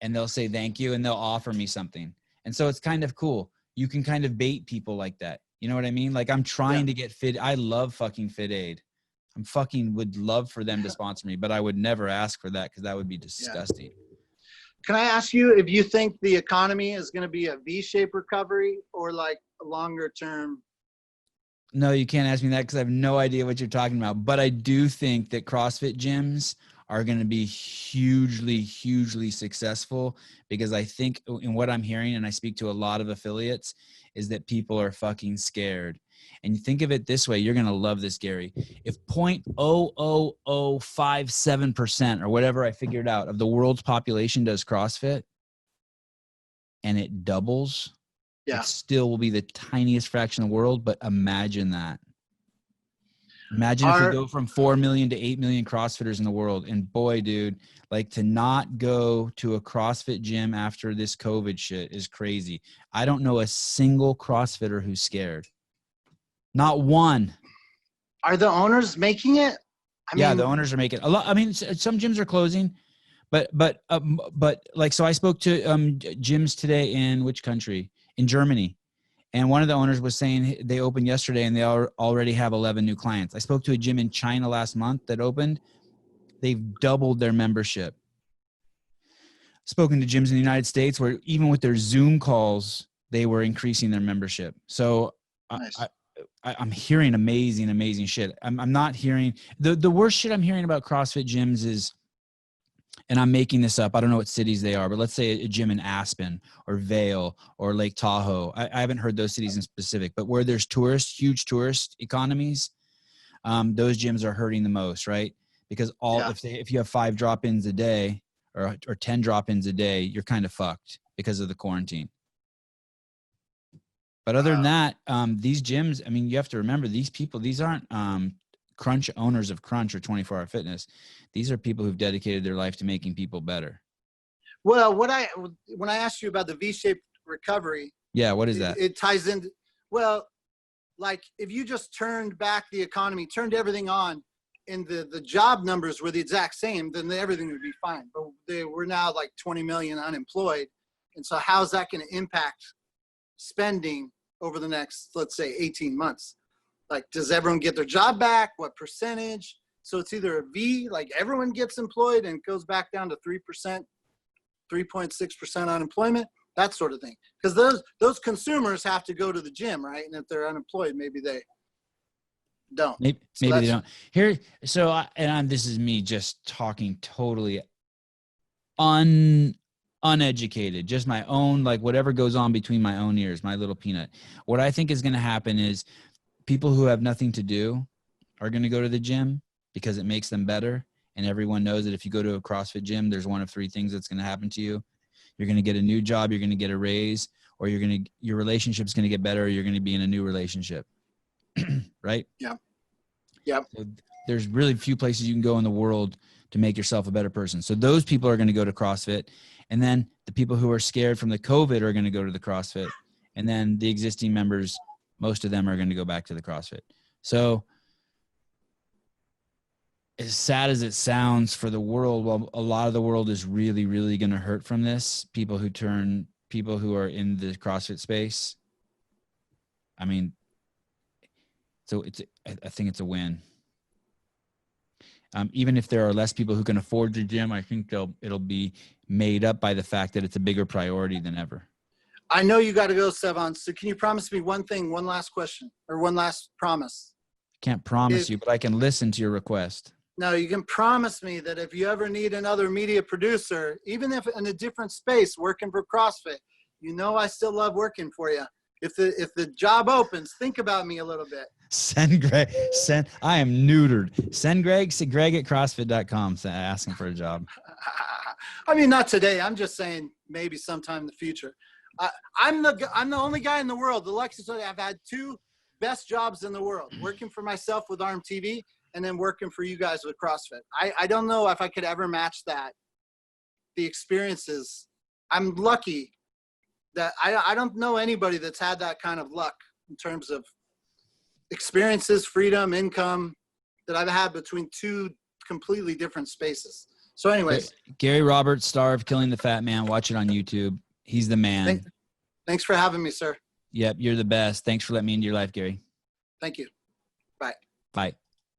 And they'll say thank you and they'll offer me something. And so it's kind of cool. You can kind of bait people like that. You know what I mean? Like I'm trying to get fit. I love fucking Fit Aid. I'm fucking would love for them to sponsor me, but I would never ask for that because that would be disgusting. Yeah. Can I ask you if you think the economy is going to be a V-shaped recovery or like a longer term? No, you can't ask me that because I have no idea what you're talking about. But I do think that CrossFit gyms are going to be hugely, hugely successful because I think in what I'm hearing, and I speak to a lot of affiliates, is that people are fucking scared. And you think of it this way, you're going to love this, Gary. If 0.00057% or whatever I figured out of the world's population does CrossFit and it doubles, it still will be the tiniest fraction of the world, but imagine that. Imagine if we go from 4 million to 8 million CrossFitters in the world. And boy, dude, like to not go to a CrossFit gym after this COVID shit is crazy. I don't know a single CrossFitter who's scared. Not one. Are the owners making it? I mean, the owners are making a lot. I mean, some gyms are closing, but like, so I spoke to gyms today in which country? In Germany. And one of the owners was saying they opened yesterday and they already have 11 new clients. I spoke to a gym in China last month that opened. They've doubled their membership. Spoken to gyms in the United States where even with their Zoom calls, they were increasing their membership. So nice. I'm hearing amazing shit. I'm not hearing the worst shit I'm hearing about CrossFit gyms is, and I'm making this up, I don't know what cities they are, but let's say a gym in Aspen or Vail or Lake Tahoe. I haven't heard those cities in specific, but where there's huge tourist economies, those gyms are hurting the most, right? Because if you have 5 drop-ins a day or 10 drop-ins a day, you're kind of fucked because of the quarantine. But other than that, these gyms, I mean, you have to remember these people, these aren't Crunch owners of Crunch or 24 Hour Fitness. These are people who've dedicated their life to making people better. Well, when I asked you about the V-shaped recovery. Yeah. What is that? It ties into, well, like if you just turned back the economy, turned everything on and the job numbers were the exact same, then everything would be fine. But we're now like 20 million unemployed. And so how's that going to impact spending over the next, let's say 18 months? Like, does everyone get their job back? What percentage? So it's either a V, like everyone gets employed and it goes back down to 3%, 3.6% unemployment, that sort of thing. Because those consumers have to go to the gym, right? And if they're unemployed, maybe they don't. Maybe they don't. Here, so this is me just talking totally uneducated, just my own, like whatever goes on between my own ears, my little peanut. What I think is going to happen is people who have nothing to do are going to go to the gym because it makes them better. And everyone knows that if you go to a CrossFit gym, there's one of 3 things that's going to happen to you. You're going to get a new job, you're going to get a raise, or your relationship's going to get better, or you're going to be in a new relationship. Right? Yeah. Yeah. So there's really few places you can go in the world to make yourself a better person. So those people are going to go to CrossFit. And then the people who are scared from the COVID are going to go to the CrossFit. And then the existing members, most of them are going to go back to the CrossFit. So as sad as it sounds for the world, well, a lot of the world is really, really going to hurt from this. People who are in the CrossFit space. I mean, so I think it's a win. Even if there are less people who can afford the gym, I think it'll be made up by the fact that it's a bigger priority than ever. I know you got to go, Sevan. So can you promise me one thing, one last question, or one last promise? Can't promise you, but I can listen to your request. No, you can promise me that if you ever need another media producer, even if in a different space working for CrossFit, you know I still love working for you. If the job opens, think about me a little bit. Send Greg. I am neutered. Send Greg to greg@crossfit.com asking for a job. I mean, not today. I'm just saying maybe sometime in the future. I'm the only guy in the world. The Lexus, I've had 2 best jobs in the world, working for myself with ARM TV and then working for you guys with CrossFit. I don't know if I could ever match that. The experiences, I'm lucky that I don't know anybody that's had that kind of luck in terms of experiences, freedom, income that I've had between 2 completely different spaces. So anyways. Gary Roberts, star of Killing the Fat Man. Watch it on YouTube. He's the man. Thanks for having me, sir. Yep, you're the best. Thanks for letting me into your life, Gary. Thank you. Bye. Bye.